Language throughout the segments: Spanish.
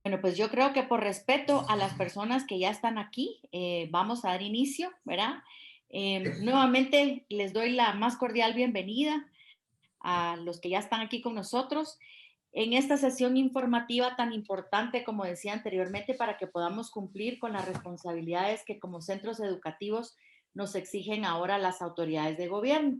Bueno, pues yo creo que por respeto a las personas que ya están aquí, vamos a dar inicio, ¿verdad? Nuevamente les doy la más cordial bienvenida a los que ya están aquí con nosotros en esta sesión informativa tan importante, como decía anteriormente, para que podamos cumplir con las responsabilidades que como centros educativos nos exigen ahora las autoridades de gobierno.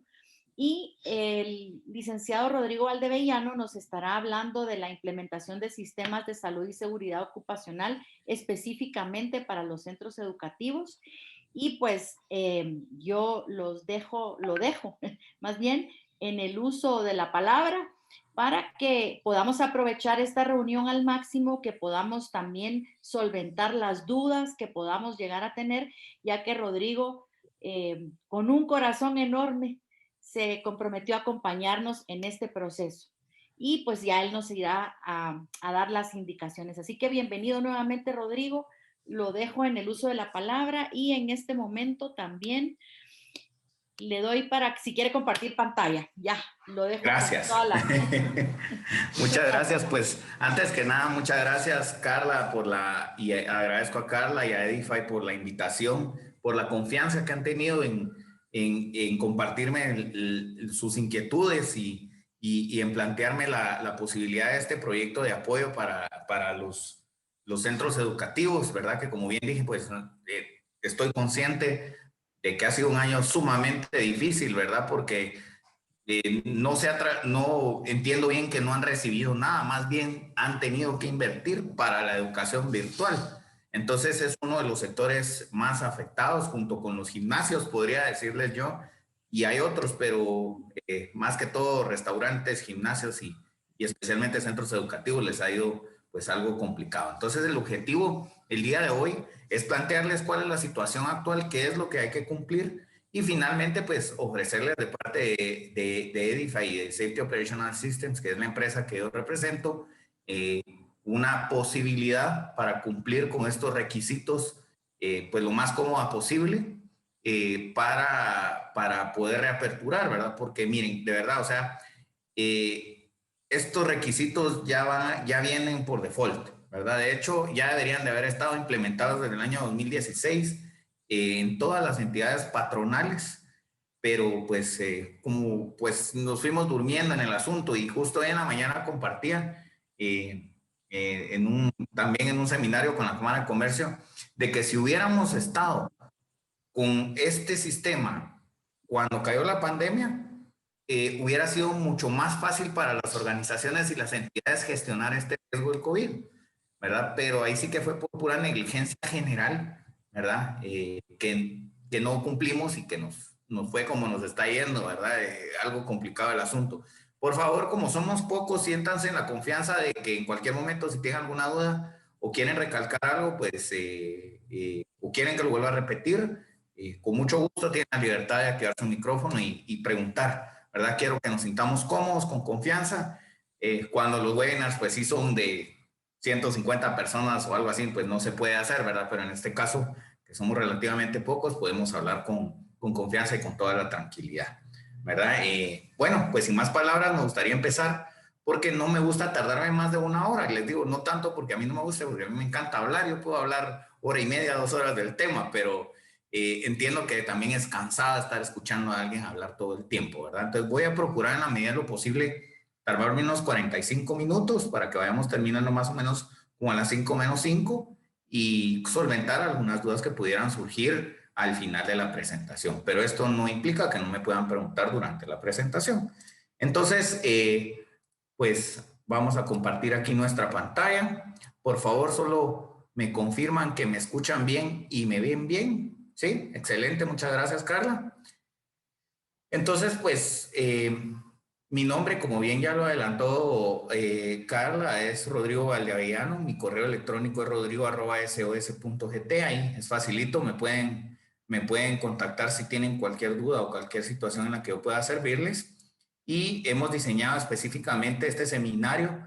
Y el licenciado Rodrigo Valdevellano nos estará hablando de la implementación de sistemas de salud y seguridad ocupacional específicamente para los centros educativos. Y pues yo lo dejo más bien en el uso de la palabra para que podamos aprovechar esta reunión al máximo, que podamos también solventar las dudas que podamos llegar a tener, ya que Rodrigo, con un corazón enorme, se comprometió a acompañarnos en este proceso. Y pues ya él nos irá a dar las indicaciones. Así que bienvenido nuevamente, Rodrigo. Lo dejo en el uso de la palabra y en este momento también le doy para si quiere compartir pantalla. Ya, lo dejo con Gracias. toda la... Muchas gracias. Pues antes que nada, muchas gracias, Carla, y agradezco a Carla y a Edify por la invitación, por la confianza que han tenido en compartirme sus inquietudes y en plantearme la posibilidad de este proyecto de apoyo para los centros educativos, ¿verdad? Que como bien dije, pues estoy consciente de que ha sido un año sumamente difícil, ¿verdad? Porque no entiendo bien que no han recibido nada, más bien han tenido que invertir para la educación virtual. Entonces es uno de los sectores más afectados junto con los gimnasios, podría decirles yo, y hay otros, pero más que todo restaurantes, gimnasios y especialmente centros educativos les ha ido pues algo complicado. Entonces el objetivo el día de hoy es plantearles cuál es la situación actual, qué es lo que hay que cumplir y finalmente, pues, ofrecerles de parte de Edify y de Safety Operational Systems, que es la empresa que yo represento, una posibilidad para cumplir con estos requisitos, pues, lo más cómoda posible para poder reaperturar, ¿verdad? Porque, miren, de verdad, o sea, estos requisitos ya vienen por default, ¿verdad? De hecho, ya deberían de haber estado implementados desde el año 2016 en todas las entidades patronales, pero pues como pues nos fuimos durmiendo en el asunto y justo hoy en la mañana compartía también en un seminario con la Cámara de Comercio de que si hubiéramos estado con este sistema cuando cayó la pandemia, hubiera sido mucho más fácil para las organizaciones y las entidades gestionar este riesgo del COVID, ¿verdad? Pero ahí sí que fue por pura negligencia general, ¿verdad? Que no cumplimos y que nos fue como nos está yendo, ¿verdad? Algo complicado el asunto. Por favor, como somos pocos, siéntanse en la confianza de que en cualquier momento, si tienen alguna duda o quieren recalcar algo, pues, o quieren que lo vuelva a repetir, con mucho gusto tienen la libertad de activar su micrófono y preguntar, ¿verdad? Quiero que nos sintamos cómodos, con confianza. Cuando los webinars, pues sí son de 150 personas o algo así, pues no se puede hacer, ¿verdad? Pero en este caso, que somos relativamente pocos, podemos hablar con confianza y con toda la tranquilidad, ¿verdad? Bueno, pues sin más palabras, me gustaría empezar porque no me gusta tardarme más de una hora. Les digo, no tanto porque a mí no me gusta, porque a mí me encanta hablar. Yo puedo hablar hora y media, 2 horas del tema, pero entiendo que también es cansada estar escuchando a alguien hablar todo el tiempo, ¿verdad? Entonces voy a procurar en la medida de lo posible tardarme unos 45 minutos para que vayamos terminando más o menos como a las 5 menos 5 y solventar algunas dudas que pudieran surgir al final de la presentación. Pero esto no implica que no me puedan preguntar durante la presentación. Entonces, pues vamos a compartir aquí nuestra pantalla. Por favor, solo me confirman que me escuchan bien y me ven bien. Sí, excelente, muchas gracias, Carla. Entonces, pues, mi nombre, como bien ya lo adelantó Carla, es Rodrigo Valdeavellano. Mi correo electrónico es rodrigo@sos.gt. Ahí es facilito, me pueden contactar si tienen cualquier duda o cualquier situación en la que yo pueda servirles. Y hemos diseñado específicamente este seminario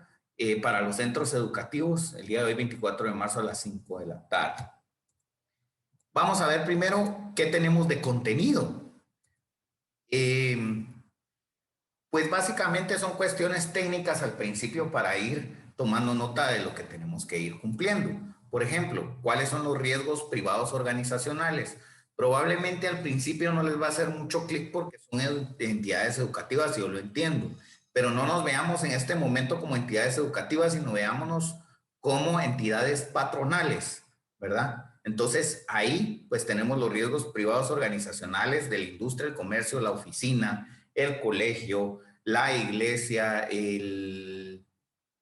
para los centros educativos el día de hoy, 24 de marzo a las 5 de la tarde. Vamos a ver primero qué tenemos de contenido. Pues básicamente son cuestiones técnicas al principio para ir tomando nota de lo que tenemos que ir cumpliendo. Por ejemplo, ¿cuáles son los riesgos privados organizacionales? Probablemente al principio no les va a hacer mucho clic porque son entidades educativas, yo lo entiendo, pero no nos veamos en este momento como entidades educativas, sino veámonos como entidades patronales, ¿verdad? Entonces ahí pues tenemos los riesgos privados organizacionales de la industria, el comercio, la oficina, el colegio, la iglesia,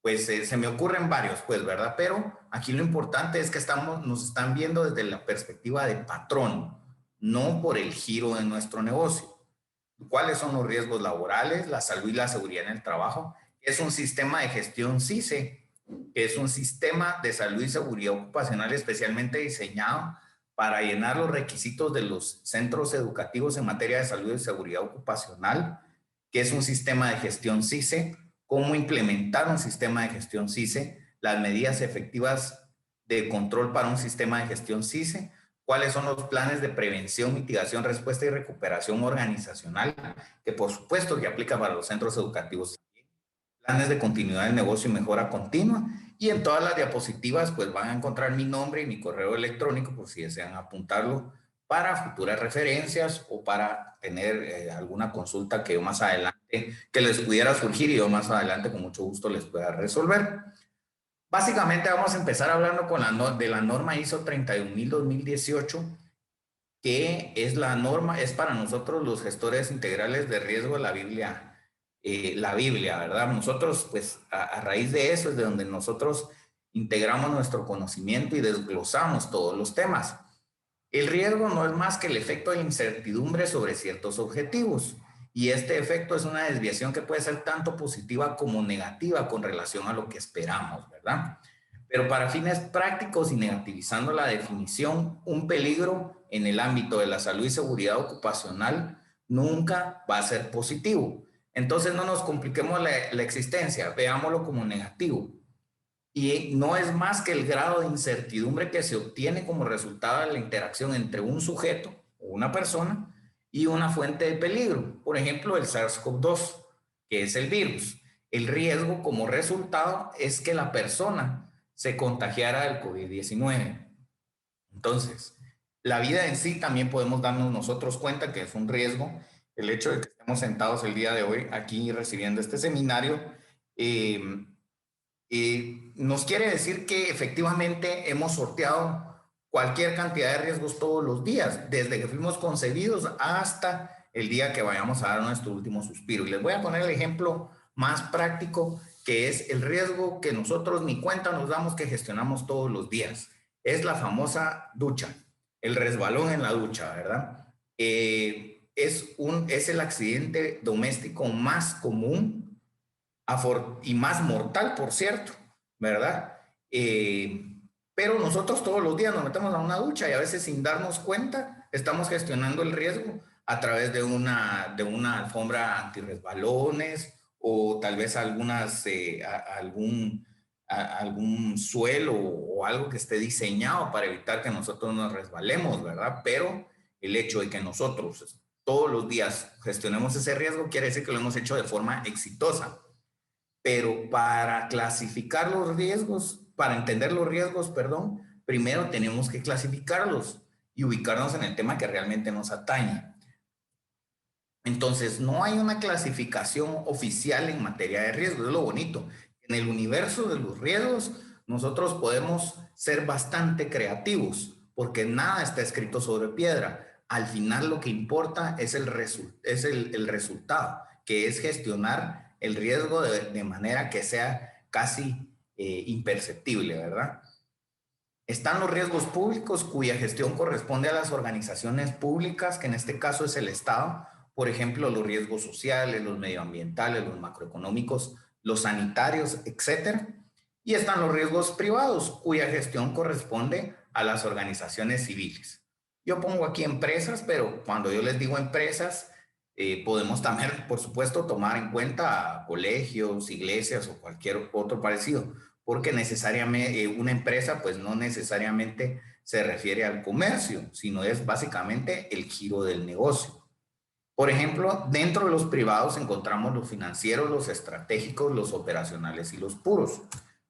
pues se me ocurren varios, pues, ¿verdad? Pero aquí lo importante es que nos están viendo desde la perspectiva de patrón, no por el giro de nuestro negocio. ¿Cuáles son los riesgos laborales? La salud y la seguridad en el trabajo. Es un sistema de gestión CICE, que es un sistema de salud y seguridad ocupacional especialmente diseñado para llenar los requisitos de los centros educativos en materia de salud y seguridad ocupacional, que es un sistema de gestión CICE, cómo implementar un sistema de gestión CICE, las medidas efectivas de control para un sistema de gestión CICE, cuáles son los planes de prevención, mitigación, respuesta y recuperación organizacional, que por supuesto que aplica para los centros educativos, planes de continuidad del negocio y mejora continua, y en todas las diapositivas pues van a encontrar mi nombre y mi correo electrónico por si desean apuntarlo para futuras referencias o para tener alguna consulta que yo más adelante, que les pudiera surgir y yo más adelante con mucho gusto les pueda resolver. Básicamente vamos a empezar hablando de la norma ISO 31000-2018, que es la norma, es para nosotros los gestores integrales de riesgo la Biblia, ¿verdad? Nosotros, pues, a raíz de eso es de donde nosotros integramos nuestro conocimiento y desglosamos todos los temas. El riesgo no es más que el efecto de incertidumbre sobre ciertos objetivos, y este efecto es una desviación que puede ser tanto positiva como negativa con relación a lo que esperamos, ¿verdad? Pero para fines prácticos y negativizando la definición, un peligro en el ámbito de la salud y seguridad ocupacional nunca va a ser positivo. Entonces no nos compliquemos la existencia, veámoslo como negativo. Y no es más que el grado de incertidumbre que se obtiene como resultado de la interacción entre un sujeto o una persona y una fuente de peligro. Por ejemplo, el SARS-CoV-2, que es el virus. El riesgo como resultado es que la persona se contagiara del COVID-19. Entonces, la vida en sí también podemos darnos nosotros cuenta que es un riesgo. El hecho de que estemos sentados el día de hoy aquí recibiendo este seminario nos quiere decir que efectivamente hemos sorteado cualquier cantidad de riesgos todos los días, desde que fuimos concebidos hasta el día que vayamos a dar nuestro último suspiro. Y les voy a poner el ejemplo más práctico, que es el riesgo que nosotros ni cuenta nos damos que gestionamos todos los días. Es la famosa ducha, el resbalón en la ducha, ¿verdad? Es el accidente doméstico más común y más mortal, por cierto, ¿verdad? Pero nosotros todos los días nos metemos a una ducha y a veces sin darnos cuenta estamos gestionando el riesgo a través de una alfombra antirresbalones o tal vez algún suelo o algo que esté diseñado para evitar que nosotros nos resbalemos, ¿verdad? Pero el hecho de que nosotros todos los días gestionemos ese riesgo quiere decir que lo hemos hecho de forma exitosa. Pero para clasificar los riesgos, para entender los riesgos, perdón, primero tenemos que clasificarlos y ubicarnos en el tema que realmente nos atañe. Entonces, no hay una clasificación oficial en materia de riesgos, es lo bonito. En el universo de los riesgos, nosotros podemos ser bastante creativos, porque nada está escrito sobre piedra. Al final lo que importa es el resultado, que es gestionar el riesgo de manera que sea casi imperceptible, ¿verdad? Están los riesgos públicos cuya gestión corresponde a las organizaciones públicas, que en este caso es el Estado, por ejemplo, los riesgos sociales, los medioambientales, los macroeconómicos, los sanitarios, etcétera. Y están los riesgos privados cuya gestión corresponde a las organizaciones civiles. Yo pongo aquí empresas, pero cuando yo les digo empresas, podemos también, por supuesto, tomar en cuenta colegios, iglesias o cualquier otro parecido, porque necesariamente una empresa pues no necesariamente se refiere al comercio, sino es básicamente el giro del negocio. Por ejemplo, dentro de los privados encontramos los financieros, los estratégicos, los operacionales y los puros.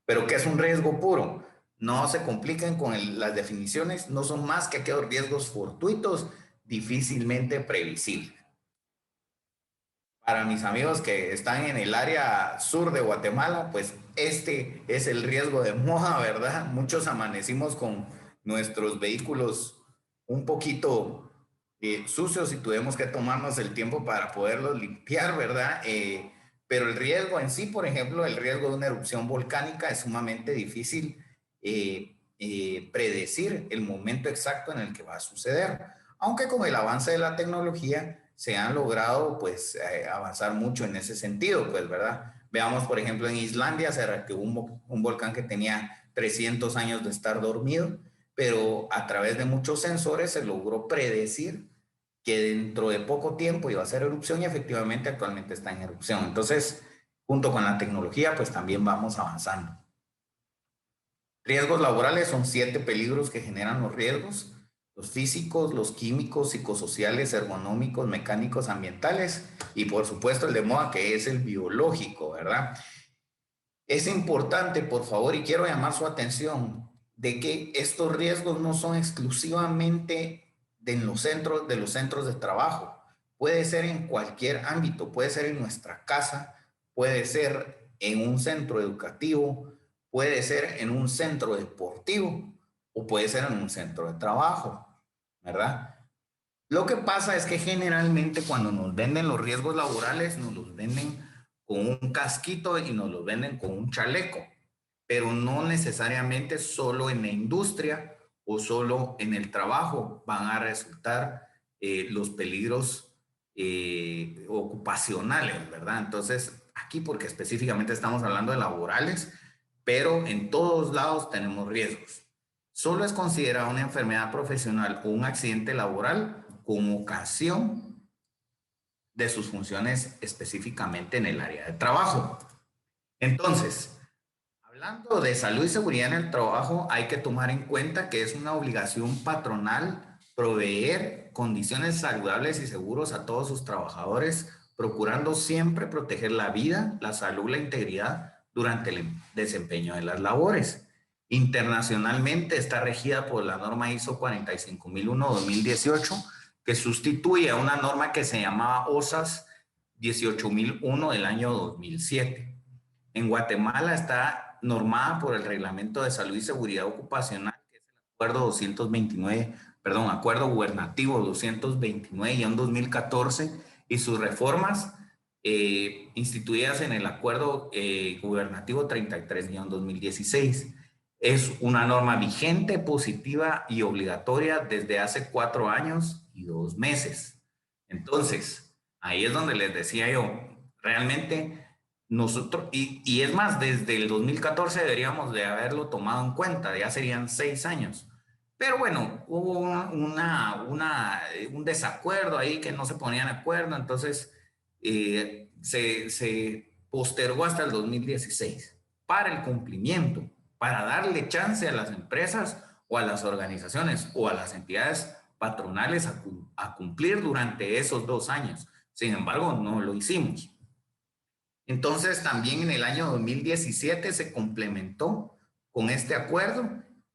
Pero ¿qué es un riesgo puro? No se compliquen con las definiciones, no son más que aquellos riesgos fortuitos, difícilmente previsibles. Para mis amigos que están en el área sur de Guatemala, pues este es el riesgo de moda, ¿verdad? Muchos amanecimos con nuestros vehículos un poquito sucios y tuvimos que tomarnos el tiempo para poderlos limpiar, ¿verdad? Pero el riesgo en sí, por ejemplo, el riesgo de una erupción volcánica es sumamente difícil predecir el momento exacto en el que va a suceder, aunque con el avance de la tecnología se han logrado pues avanzar mucho en ese sentido, pues, ¿verdad? Veamos, por ejemplo, en Islandia se reactivó un volcán que tenía 300 años de estar dormido, pero a través de muchos sensores se logró predecir que dentro de poco tiempo iba a hacer erupción y efectivamente actualmente está en erupción. Entonces, junto con la tecnología, pues también vamos avanzando. Riesgos laborales son 7 peligros que generan los riesgos: los físicos, los químicos, psicosociales, ergonómicos, mecánicos, ambientales y por supuesto el de moda, que es el biológico, ¿verdad? Es importante, por favor, y quiero llamar su atención de que estos riesgos no son exclusivamente de los centros de trabajo. Puede ser en cualquier ámbito, puede ser en nuestra casa, puede ser en un centro educativo, puede ser en un centro deportivo o puede ser en un centro de trabajo, ¿verdad? Lo que pasa es que generalmente cuando nos venden los riesgos laborales, nos los venden con un casquito y nos los venden con un chaleco, pero no necesariamente solo en la industria o solo en el trabajo van a resultar los peligros ocupacionales, ¿verdad? Entonces, aquí porque específicamente estamos hablando de laborales, pero en todos lados tenemos riesgos. Solo es considerada una enfermedad profesional o un accidente laboral con ocasión de sus funciones específicamente en el área de trabajo. Entonces, hablando de salud y seguridad en el trabajo, hay que tomar en cuenta que es una obligación patronal proveer condiciones saludables y seguros a todos sus trabajadores, procurando siempre proteger la vida, la salud, la integridad durante el desempeño de las labores. Internacionalmente está regida por la norma ISO 45001-2018, que sustituye a una norma que se llamaba OSAS 18001 del año 2007. En Guatemala está normada por el Reglamento de Salud y Seguridad Ocupacional, que es el Acuerdo 229, perdón, Acuerdo Gubernativo 229-2014 y sus reformas instituidas en el Acuerdo Gubernativo 33-2016. Es una norma vigente, positiva y obligatoria desde hace 4 años y 2 meses. Entonces, ahí es donde les decía yo, realmente nosotros, y es más, desde el 2014 deberíamos de haberlo tomado en cuenta, ya serían 6 años. Pero bueno, hubo un desacuerdo ahí que no se ponían de acuerdo, entonces se postergó hasta el 2016 para el cumplimiento, para darle chance a las empresas o a las organizaciones o a las entidades patronales a cumplir durante esos 2 años. Sin embargo, no lo hicimos. Entonces, también en el año 2017 se complementó con este acuerdo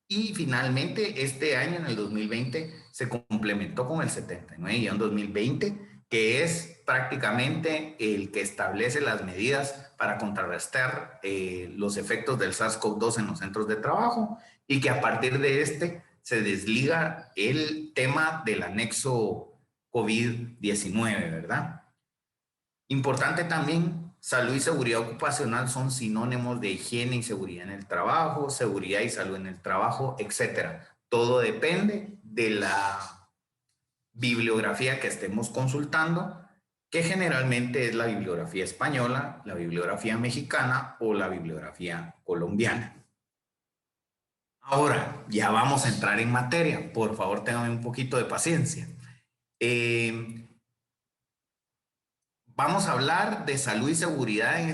y finalmente este año, en el 2020, se complementó con el 79-2020, que es prácticamente el que establece las medidas para contrarrestar los efectos del SARS-CoV-2 en los centros de trabajo y que a partir de este se desliga el tema del anexo COVID-19, ¿verdad? Importante también, salud y seguridad ocupacional son sinónimos de higiene y seguridad en el trabajo, seguridad y salud en el trabajo, etcétera. Todo depende de la bibliografía que estemos consultando, que generalmente es la bibliografía española, la bibliografía mexicana o la bibliografía colombiana. Ahora, ya vamos a entrar en materia. Por favor, tengan un poquito de paciencia. Vamos a hablar de salud y seguridad en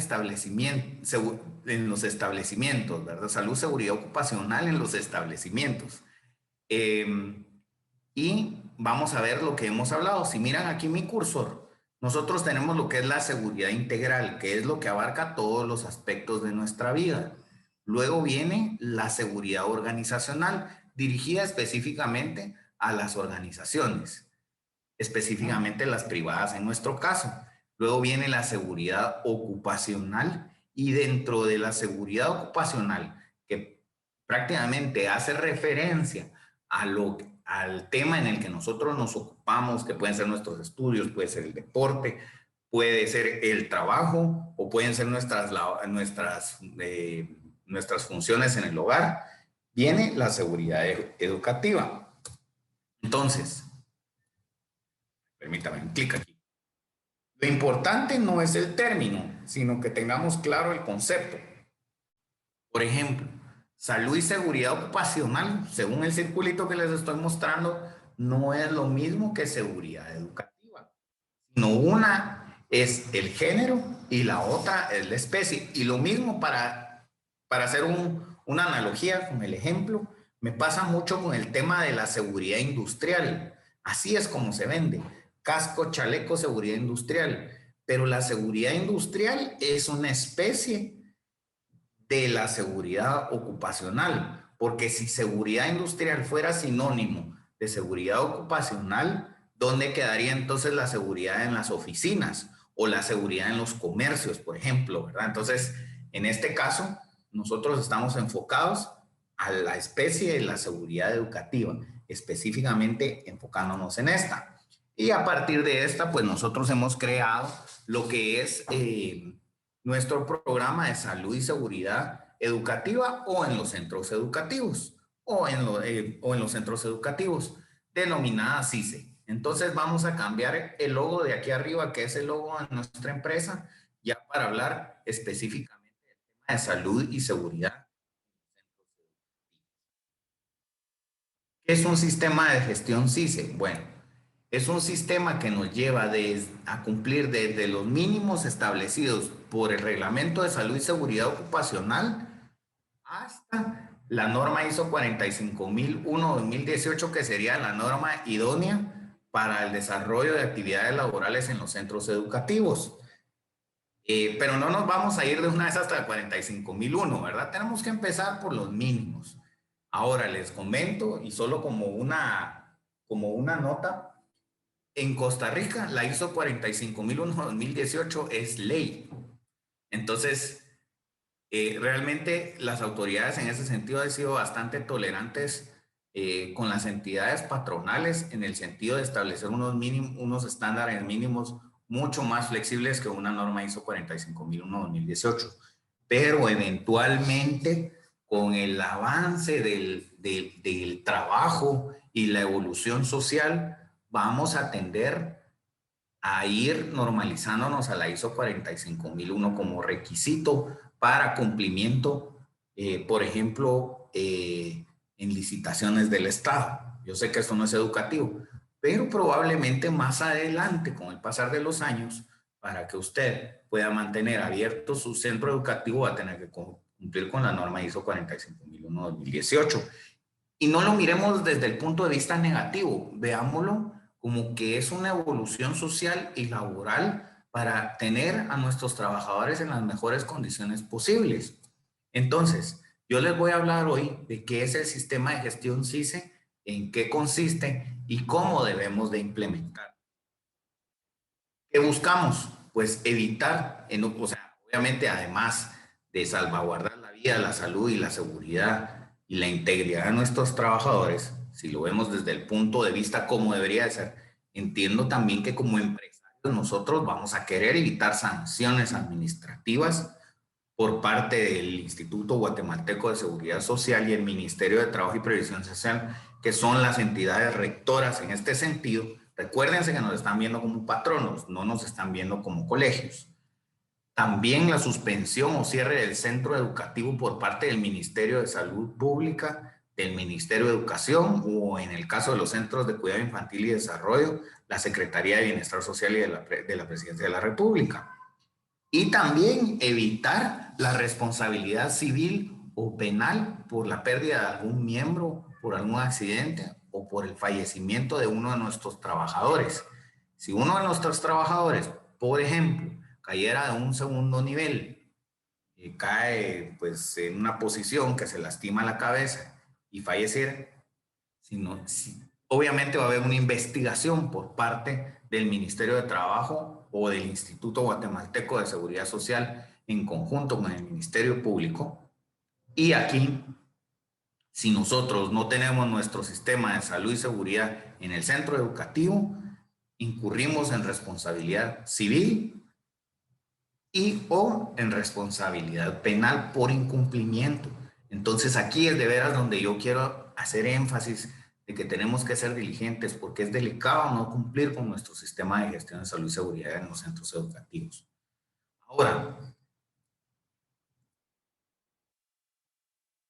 los establecimientos, ¿verdad? Salud, seguridad ocupacional en los establecimientos. Y vamos a ver lo que hemos hablado. Si miran aquí mi cursor, nosotros tenemos lo que es la seguridad integral, que es lo que abarca todos los aspectos de nuestra vida. Luego viene la seguridad organizacional, dirigida específicamente a las organizaciones, específicamente las privadas en nuestro caso. Luego viene la seguridad ocupacional, y dentro de la seguridad ocupacional, que prácticamente hace referencia al tema en el que nosotros nos ocupamos, que pueden ser nuestros estudios, puede ser el deporte, puede ser el trabajo, o pueden ser nuestras funciones en el hogar, viene la seguridad educativa. Entonces, permítame un clic aquí. Lo importante no es el término, sino que tengamos claro el concepto. Por ejemplo, salud y seguridad ocupacional, según el circulito que les estoy mostrando, no es lo mismo que seguridad educativa, sino una es el género y la otra es la especie. Y lo mismo para hacer una analogía con el ejemplo, me pasa mucho con el tema de la seguridad industrial. Así es como se vende: casco, chaleco, seguridad industrial. Pero la seguridad industrial es una especie de la seguridad ocupacional, porque si seguridad industrial fuera sinónimo de seguridad ocupacional, ¿dónde quedaría entonces la seguridad en las oficinas o la seguridad en los comercios, por ejemplo, ¿verdad? Entonces, en este caso, nosotros estamos enfocados a la especie de la seguridad educativa, específicamente enfocándonos en esta. Y a partir de esta, pues nosotros hemos creado lo que es nuestro programa de salud y seguridad educativa, o en los centros educativos, o en los centros educativos, denominada CICE. Entonces vamos a cambiar el logo de aquí arriba, que es el logo de nuestra empresa, ya para hablar específicamente del tema de salud y seguridad. ¿Qué es un sistema de gestión CICE? Bueno, es un sistema que nos lleva a cumplir desde los mínimos establecidos por el Reglamento de Salud y Seguridad Ocupacional hasta la norma ISO 45001-2018, que sería la norma idónea para el desarrollo de actividades laborales en los centros educativos. Pero no nos vamos a ir de una vez hasta el 45001, ¿verdad? Tenemos que empezar por los mínimos. Ahora les comento, y solo como una nota, en Costa Rica la ISO 45001-2018 es ley. Entonces, realmente las autoridades en ese sentido han sido bastante tolerantes con las entidades patronales, en el sentido de establecer unos estándares mínimos mucho más flexibles que una norma ISO 45001-2018. Pero eventualmente, con el avance del trabajo y la evolución social, vamos a tender a ir normalizándonos a la ISO 45001 como requisito para cumplimiento, por ejemplo, en licitaciones del Estado. Yo sé que esto no es educativo, pero probablemente más adelante, con el pasar de los años, para que usted pueda mantener abierto su centro educativo, va a tener que cumplir con la norma ISO 45001-2018. Y no lo miremos desde el punto de vista negativo, veámoslo como que es una evolución social y laboral para tener a nuestros trabajadores en las mejores condiciones posibles. Entonces, yo les voy a hablar hoy de qué es el sistema de gestión CICE, en qué consiste y cómo debemos de implementar. ¿Qué buscamos? Pues evitar, obviamente, además de salvaguardar la vida, la salud y la seguridad y la integridad de nuestros trabajadores, si lo vemos desde el punto de vista como debería de ser, entiendo también que como empresarios nosotros vamos a querer evitar sanciones administrativas por parte del Instituto Guatemalteco de Seguridad Social y el Ministerio de Trabajo y Previsión Social, que son las entidades rectoras en este sentido. Recuérdense que nos están viendo como patronos, no nos están viendo como colegios. También la suspensión o cierre del centro educativo por parte del Ministerio de Salud Pública, del Ministerio de Educación, o en el caso de los centros de cuidado infantil y desarrollo, la Secretaría de Bienestar Social y de la Presidencia de la República. Y también evitar la responsabilidad civil o penal por la pérdida de algún miembro, por algún accidente o por el fallecimiento de uno de nuestros trabajadores. Si uno de nuestros trabajadores, por ejemplo, cayera de un segundo nivel cae pues en una posición que se lastima la cabeza y falleciera, obviamente va a haber una investigación por parte del Ministerio de Trabajo o del Instituto Guatemalteco de Seguridad Social en conjunto con el Ministerio Público. Y aquí, si nosotros no tenemos nuestro sistema de salud y seguridad en el centro educativo, incurrimos en responsabilidad civil y o en responsabilidad penal por incumplimiento. Entonces aquí es de veras donde yo quiero hacer énfasis de que tenemos que ser diligentes porque es delicado no cumplir con nuestro sistema de gestión de salud y seguridad en los centros educativos. Ahora,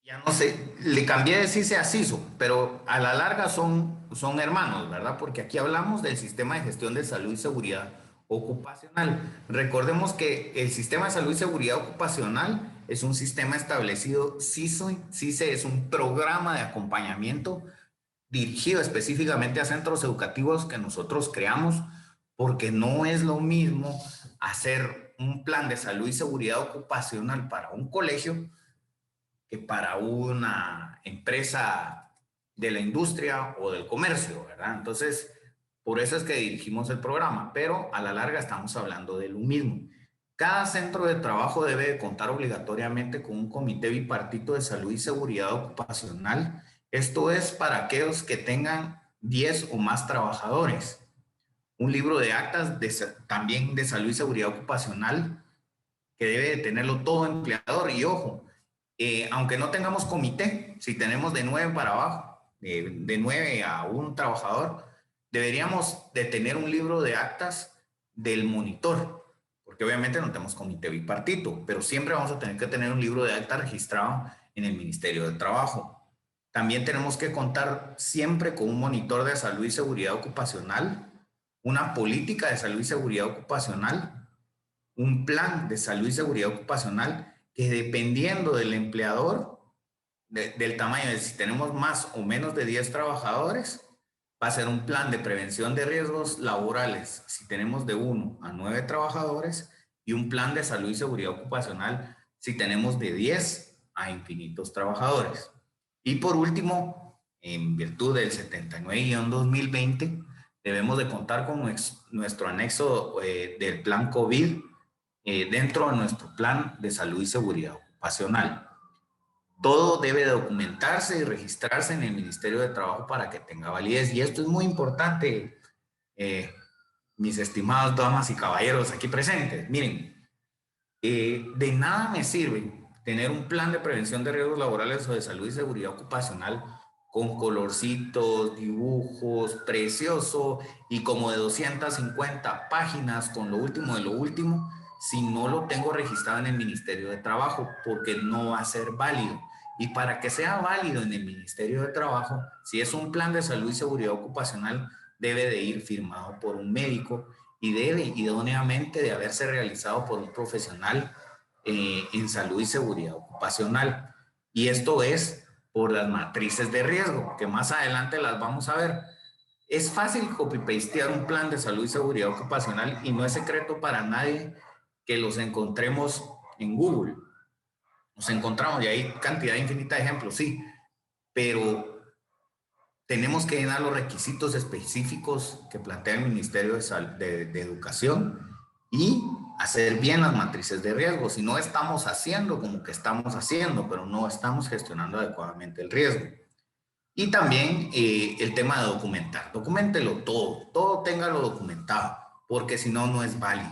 ya no sé, le cambié de CISE a CISO, pero a la larga son hermanos, ¿verdad? Porque aquí hablamos del sistema de gestión de salud y seguridad ocupacional. Recordemos que el sistema de salud y seguridad ocupacional es un sistema establecido, CISE es un programa de acompañamiento dirigido específicamente a centros educativos que nosotros creamos, porque no es lo mismo hacer un plan de salud y seguridad ocupacional para un colegio que para una empresa de la industria o del comercio, ¿verdad? Entonces, por eso es que dirigimos el programa, pero a la larga estamos hablando de lo mismo. Cada centro de trabajo debe de contar obligatoriamente con un comité bipartito de salud y seguridad ocupacional. Esto es para aquellos que tengan 10 o más trabajadores. Un libro de actas también de salud y seguridad ocupacional que debe de tenerlo todo empleador. Y ojo, aunque no tengamos comité, si tenemos de 9 para abajo, de 9 a un trabajador, deberíamos de tener un libro de actas del monitor, porque obviamente no tenemos comité bipartito, pero siempre vamos a tener que tener un libro de actas registrado en el Ministerio de Trabajo. También tenemos que contar siempre con un monitor de salud y seguridad ocupacional, una política de salud y seguridad ocupacional, un plan de salud y seguridad ocupacional que dependiendo del empleador, del tamaño, de si tenemos más o menos de 10 trabajadores, va a ser un plan de prevención de riesgos laborales si tenemos de 1 a 9 trabajadores y un plan de salud y seguridad ocupacional si tenemos de 10 a infinitos trabajadores. Y por último, en virtud del 79-2020, debemos de contar con nuestro anexo del plan COVID dentro de nuestro plan de salud y seguridad ocupacional. Todo debe documentarse y registrarse en el Ministerio de Trabajo para que tenga validez. Y esto es muy importante, mis estimados damas y caballeros aquí presentes. Miren, de nada me sirve tener un plan de prevención de riesgos laborales o de salud y seguridad ocupacional con colorcitos, dibujos, precioso y como de 250 páginas con lo último de lo último, si no lo tengo registrado en el Ministerio de Trabajo, porque no va a ser válido. Y para que sea válido en el Ministerio de Trabajo, si es un plan de salud y seguridad ocupacional, debe de ir firmado por un médico y debe idóneamente de haberse realizado por un profesional en salud y seguridad ocupacional. Y esto es por las matrices de riesgo, que más adelante las vamos a ver. Es fácil copy-pastear un plan de salud y seguridad ocupacional y no es secreto para nadie que los encontremos en Google. Nos encontramos y hay cantidad infinita de ejemplos, sí, pero tenemos que llenar los requisitos específicos que plantea el Ministerio de Educación y hacer bien las matrices de riesgo. Si no estamos haciendo como que estamos haciendo, pero no estamos gestionando adecuadamente el riesgo. Y también el tema de documentar. Documéntelo todo téngalo documentado, porque si no, no es válido.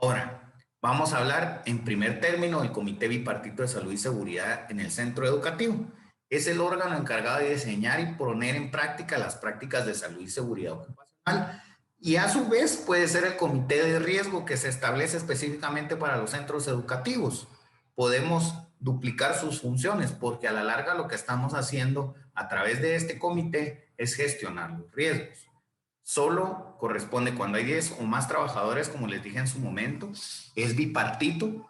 Ahora, vamos a hablar en primer término del Comité Bipartito de Salud y Seguridad en el centro educativo. Es el órgano encargado de diseñar y poner en práctica las prácticas de salud y seguridad ocupacional. Y a su vez puede ser el comité de riesgo que se establece específicamente para los centros educativos. Podemos duplicar sus funciones porque a la larga lo que estamos haciendo a través de este comité es gestionar los riesgos. Solo corresponde cuando hay 10 o más trabajadores, como les dije en su momento, es bipartito,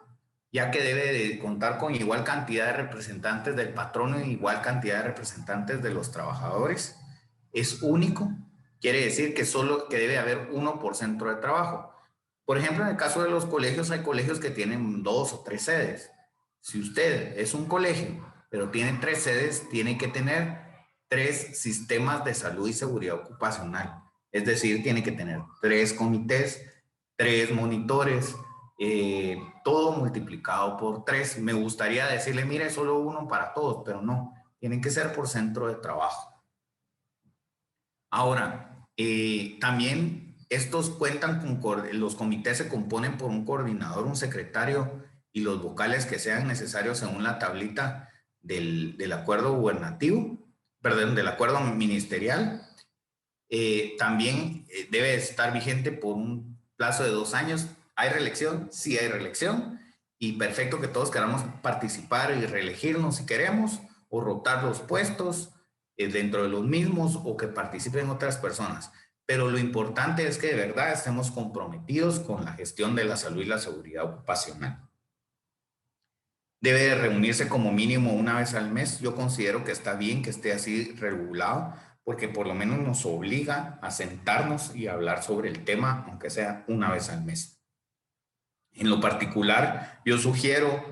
ya que debe de contar con igual cantidad de representantes del patrono y igual cantidad de representantes de los trabajadores. Es único, quiere decir que solo que debe haber uno por centro de trabajo. Por ejemplo, en el caso de los colegios, hay colegios que tienen 2 o 3 sedes. Si usted es un colegio, pero tiene 3 sedes, tiene que tener 3 sistemas de salud y seguridad ocupacional. Es decir, tiene que tener 3 comités, 3 monitores, todo multiplicado por 3. Me gustaría decirle, mire, solo uno para todos, pero no, tienen que ser por centro de trabajo. Ahora, también estos cuentan con, los comités se componen por un coordinador, un secretario y los vocales que sean necesarios según la tablita del acuerdo gubernativo, perdón, del acuerdo ministerial. También debe estar vigente por un plazo de 2 años. ¿Hay reelección? Sí hay reelección. Y perfecto que todos queramos participar y reelegirnos si queremos, o rotar los puestos dentro de los mismos, o que participen otras personas. Pero lo importante es que de verdad estemos comprometidos con la gestión de la salud y la seguridad ocupacional. Debe de reunirse como mínimo una vez al mes. Yo considero que está bien que esté así regulado, porque por lo menos nos obliga a sentarnos y a hablar sobre el tema, aunque sea una vez al mes. En lo particular, yo sugiero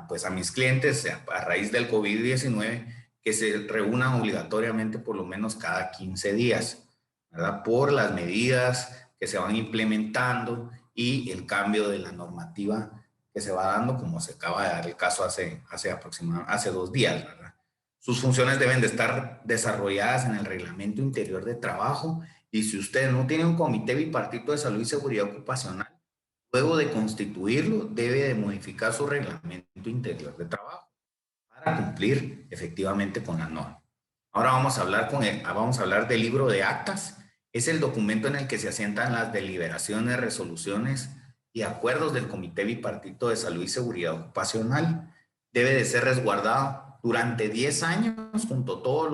pues a mis clientes, a raíz del COVID-19, que se reúnan obligatoriamente por lo menos cada 15 días, ¿verdad? Por las medidas que se van implementando y el cambio de la normativa que se va dando, como se acaba de dar el caso hace 2 días, ¿verdad? Sus funciones deben de estar desarrolladas en el reglamento interior de trabajo, y si usted no tiene un comité bipartito de salud y seguridad ocupacional, luego de constituirlo, debe de modificar su reglamento interior de trabajo para cumplir efectivamente con la norma. Ahora vamos a hablar del libro de actas. Es el documento en el que se asientan las deliberaciones, resoluciones y acuerdos del Comité Bipartito de Salud y Seguridad Ocupacional. Debe de ser resguardado durante 10 años junto con todos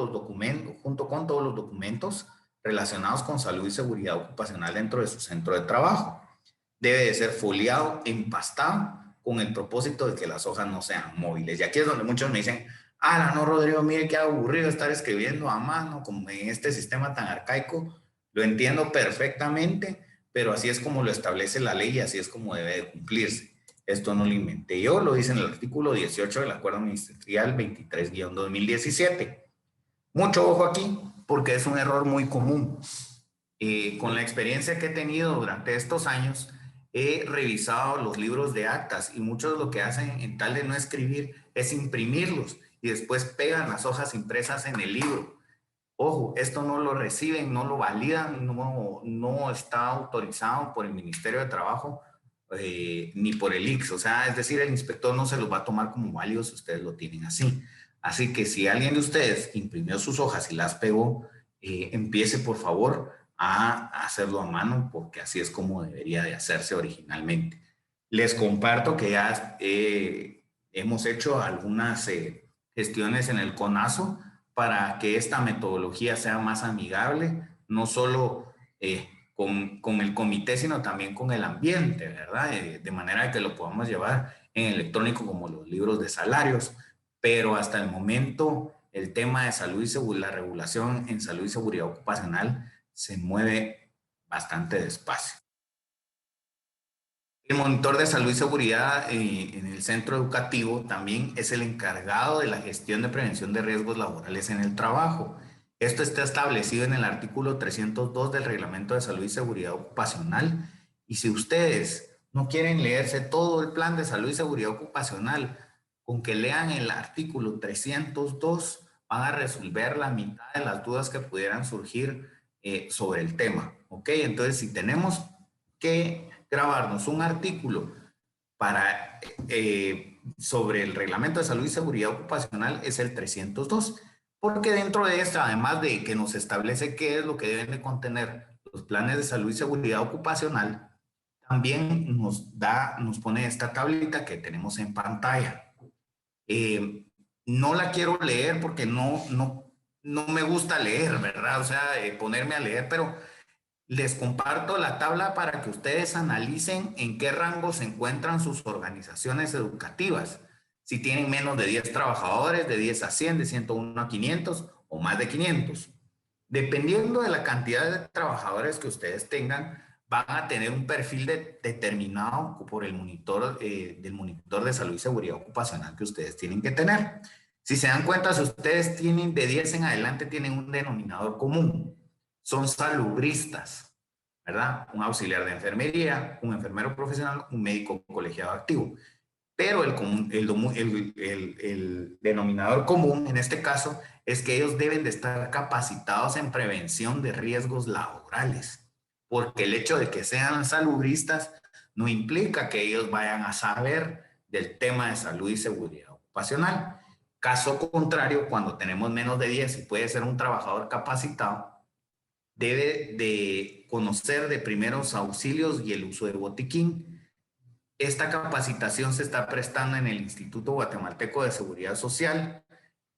los documentos relacionados con salud y seguridad ocupacional dentro de su centro de trabajo. Debe de ser foliado, empastado, con el propósito de que las hojas no sean móviles. Y aquí es donde muchos me dicen, no, Rodrigo, mire qué aburrido estar escribiendo a mano como en este sistema tan arcaico. Lo entiendo perfectamente, pero así es como lo establece la ley y así es como debe de cumplirse. Esto no lo inventé yo, lo dice en el artículo 18 del Acuerdo Ministerial 23-2017. Mucho ojo aquí, porque es un error muy común. Con la experiencia que he tenido durante estos años, he revisado los libros de actas y muchos lo que hacen en tal de no escribir es imprimirlos y después pegan las hojas impresas en el libro. Ojo, esto no lo reciben, no lo validan, no está autorizado por el Ministerio de Trabajo ni por el ICS. O sea, es decir, el inspector no se los va a tomar como válidos si ustedes lo tienen así. Así que si alguien de ustedes imprimió sus hojas y las pegó, empiece por favor a hacerlo a mano, porque así es como debería de hacerse originalmente. Les comparto que ya hemos hecho algunas gestiones en el CONASO para que esta metodología sea más amigable, no solo con el comité, sino también con el ambiente, ¿verdad? De manera que lo podamos llevar en electrónico como los libros de salarios, pero hasta el momento el tema de salud y seguridad, la regulación en salud y seguridad ocupacional se mueve bastante despacio. El monitor de salud y seguridad en el centro educativo también es el encargado de la gestión de prevención de riesgos laborales en el trabajo. Esto está establecido en el artículo 302 del Reglamento de Salud y Seguridad Ocupacional. Y si ustedes no quieren leerse todo el plan de salud y seguridad ocupacional, con que lean el artículo 302 van a resolver la mitad de las dudas que pudieran surgir sobre el tema. ¿Ok? Entonces, si tenemos que grabarnos un artículo sobre el reglamento de salud y seguridad ocupacional, es el 302, porque dentro de esto, además de que nos establece qué es lo que deben de contener los planes de salud y seguridad ocupacional, también nos pone esta tablita que tenemos en pantalla. No la quiero leer porque no me gusta leer, ¿verdad? O sea, ponerme a leer, pero les comparto la tabla para que ustedes analicen en qué rango se encuentran sus organizaciones educativas. Si tienen menos de 10 trabajadores, de 10 a 100, de 101 a 500 o más de 500. Dependiendo de la cantidad de trabajadores que ustedes tengan, van a tener un perfil determinado por el monitor, del monitor de salud y seguridad ocupacional que ustedes tienen que tener. Si se dan cuenta, si ustedes tienen de 10 en adelante, tienen un denominador común. Son salubristas, ¿verdad? Un auxiliar de enfermería, un enfermero profesional, un médico colegiado activo. Pero el denominador común en este caso es que ellos deben de estar capacitados en prevención de riesgos laborales, porque el hecho de que sean salubristas no implica que ellos vayan a saber del tema de salud y seguridad ocupacional. Caso contrario, cuando tenemos menos de 10 y puede ser un trabajador capacitado, debe de conocer de primeros auxilios y el uso de botiquín. Esta capacitación se está prestando en el Instituto Guatemalteco de Seguridad Social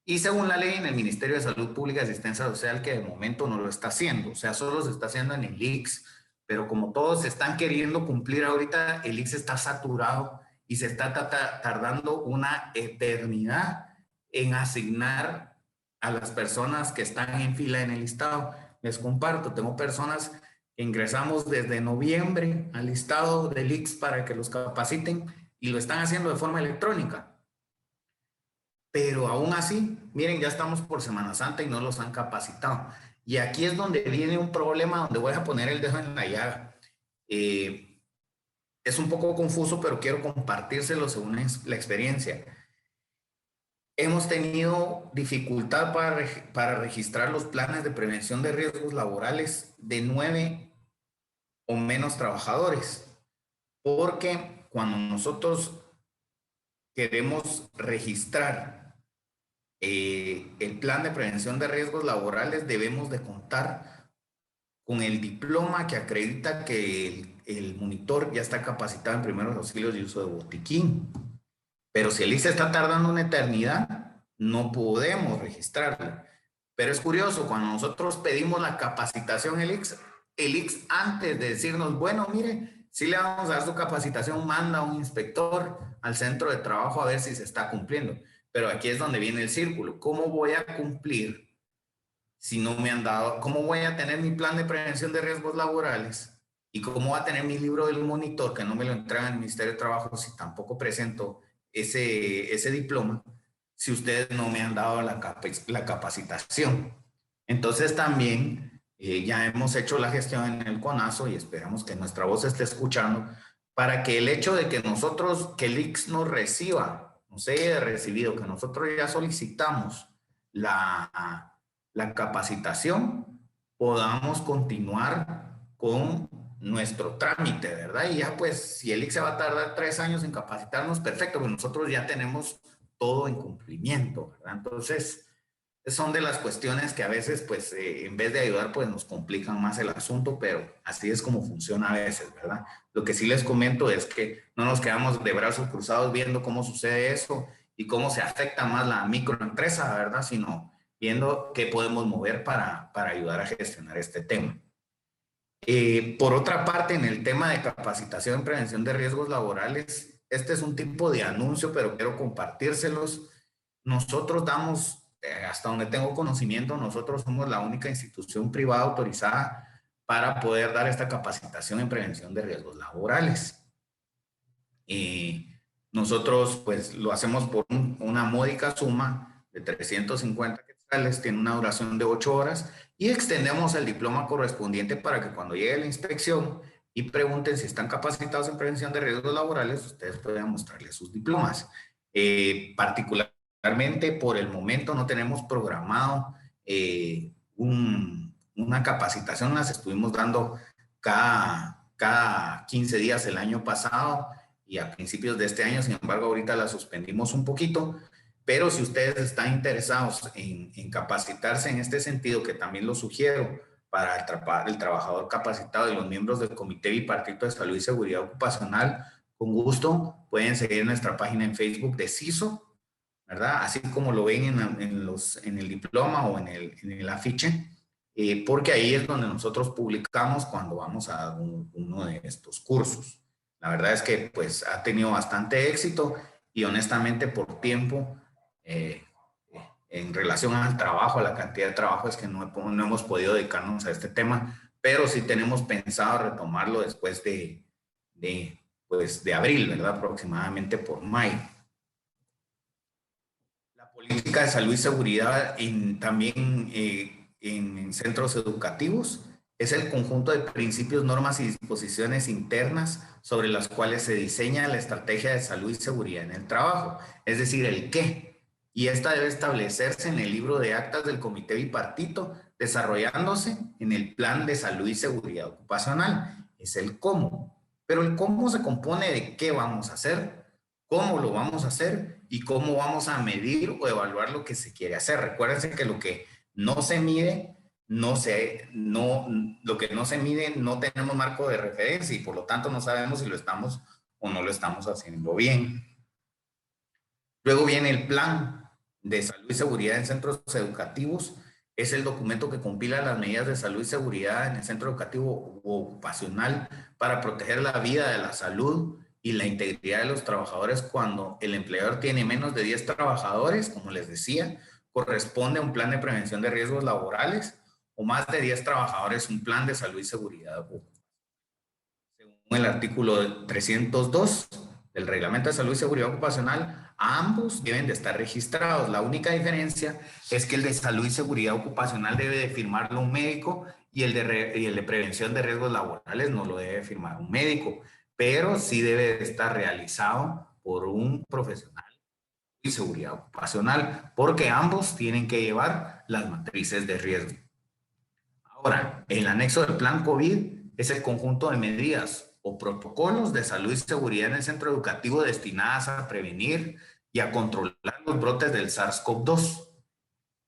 y según la ley en el Ministerio de Salud Pública y Asistencia Social, que de momento no lo está haciendo, o sea, solo se está haciendo en el ICS, pero como todos están queriendo cumplir ahorita, el ICS está saturado y se está tardando una eternidad en asignar a las personas que están en fila en el listado. Les comparto, tengo personas que ingresamos desde noviembre al listado del ICS para que los capaciten y lo están haciendo de forma electrónica. Pero aún así, miren, ya estamos por Semana Santa y no los han capacitado. Y aquí es donde viene un problema, donde voy a poner el dedo en la llaga. Es un poco confuso, pero quiero compartírselo según la experiencia. Hemos tenido dificultad para registrar los planes de prevención de riesgos laborales de 9 o menos trabajadores, porque cuando nosotros queremos registrar el plan de prevención de riesgos laborales, debemos de contar con el diploma que acredita que el monitor ya está capacitado en primeros auxilios y uso de botiquín. Pero si el ICS está tardando una eternidad, no podemos registrarlo. Pero es curioso, cuando nosotros pedimos la capacitación el ICS antes de decirnos, bueno, mire, si le vamos a dar su capacitación, manda a un inspector al centro de trabajo a ver si se está cumpliendo. Pero aquí es donde viene el círculo. ¿Cómo voy a cumplir si no me han dado? ¿Cómo voy a tener mi plan de prevención de riesgos laborales? ¿Y cómo voy a tener mi libro del monitor que no me lo entrega el Ministerio de Trabajo si tampoco presento ese diploma, si ustedes no me han dado la capacitación? Entonces también ya hemos hecho la gestión en el CONASO y esperamos que nuestra voz esté escuchando para que el hecho de que nosotros, que el ICS nos reciba, nos haya recibido, que nosotros ya solicitamos la capacitación, podamos continuar con nuestro trámite, ¿verdad? Y ya pues, si el ICS se va a tardar 3 años en capacitarnos, perfecto, pues nosotros ya tenemos todo en cumplimiento, ¿verdad? Entonces, son de las cuestiones que a veces, pues, en vez de ayudar, pues nos complican más el asunto, pero así es como funciona a veces, ¿verdad? Lo que sí les comento es que no nos quedamos de brazos cruzados viendo cómo sucede eso y cómo se afecta más la microempresa, ¿verdad? Sino viendo qué podemos mover para ayudar a gestionar este tema. Por otra parte, en el tema de capacitación en prevención de riesgos laborales, este es un tipo de anuncio, pero quiero compartírselos. Nosotros damos, hasta donde tengo conocimiento, nosotros somos la única institución privada autorizada para poder dar esta capacitación en prevención de riesgos laborales. Nosotros pues lo hacemos por una módica suma de 350 quetzales, tiene una duración de 8 horas y extendemos el diploma correspondiente para que cuando llegue la inspección y pregunten si están capacitados en prevención de riesgos laborales, ustedes puedan mostrarles sus diplomas. Particularmente por el momento no tenemos programado una capacitación, las estuvimos dando cada 15 días el año pasado y a principios de este año, sin embargo ahorita la suspendimos un poquito, pero si ustedes están interesados en capacitarse en este sentido, que también lo sugiero para el trabajador capacitado y los miembros del Comité Bipartito de Salud y Seguridad Ocupacional, con gusto pueden seguir nuestra página en Facebook de CISO, ¿verdad? Así como lo ven en el diploma o en el afiche, porque ahí es donde nosotros publicamos cuando vamos a dar uno de estos cursos. La verdad es que pues ha tenido bastante éxito y honestamente por tiempo, en relación al trabajo, a la cantidad de trabajo, es que no hemos podido dedicarnos a este tema, pero sí tenemos pensado retomarlo después pues, de abril, ¿verdad? Aproximadamente por mayo. La política de salud y seguridad también en centros educativos es el conjunto de principios, normas y disposiciones internas sobre las cuales se diseña la estrategia de salud y seguridad en el trabajo, es decir, el qué. Y esta debe establecerse en el libro de actas del comité bipartito, desarrollándose en el plan de salud y seguridad ocupacional. Es el cómo. Pero el cómo se compone de qué vamos a hacer, cómo lo vamos a hacer y cómo vamos a medir o evaluar lo que se quiere hacer. Recuérdense que lo que no se mide, lo que no se mide no tenemos marco de referencia y por lo tanto no sabemos si lo estamos o no lo estamos haciendo bien. Luego viene el plan de salud y seguridad en centros educativos. Es el documento que compila las medidas de salud y seguridad en el centro educativo o ocupacional para proteger la vida de la salud y la integridad de los trabajadores cuando el empleador tiene menos de 10 trabajadores, como les decía, corresponde a un plan de prevención de riesgos laborales o más de 10 trabajadores, un plan de salud y seguridad. Según el artículo 302 del Reglamento de Salud y Seguridad Ocupacional, ambos deben de estar registrados. La única diferencia es que el de salud y seguridad ocupacional debe de firmarlo un médico y el de prevención de riesgos laborales no lo debe firmar un médico, pero sí debe de estar realizado por un profesional y seguridad ocupacional, porque ambos tienen que llevar las matrices de riesgo. Ahora, el anexo del plan COVID es el conjunto de medidas o protocolos de salud y seguridad en el centro educativo destinadas a prevenir y a controlar los brotes del SARS-CoV-2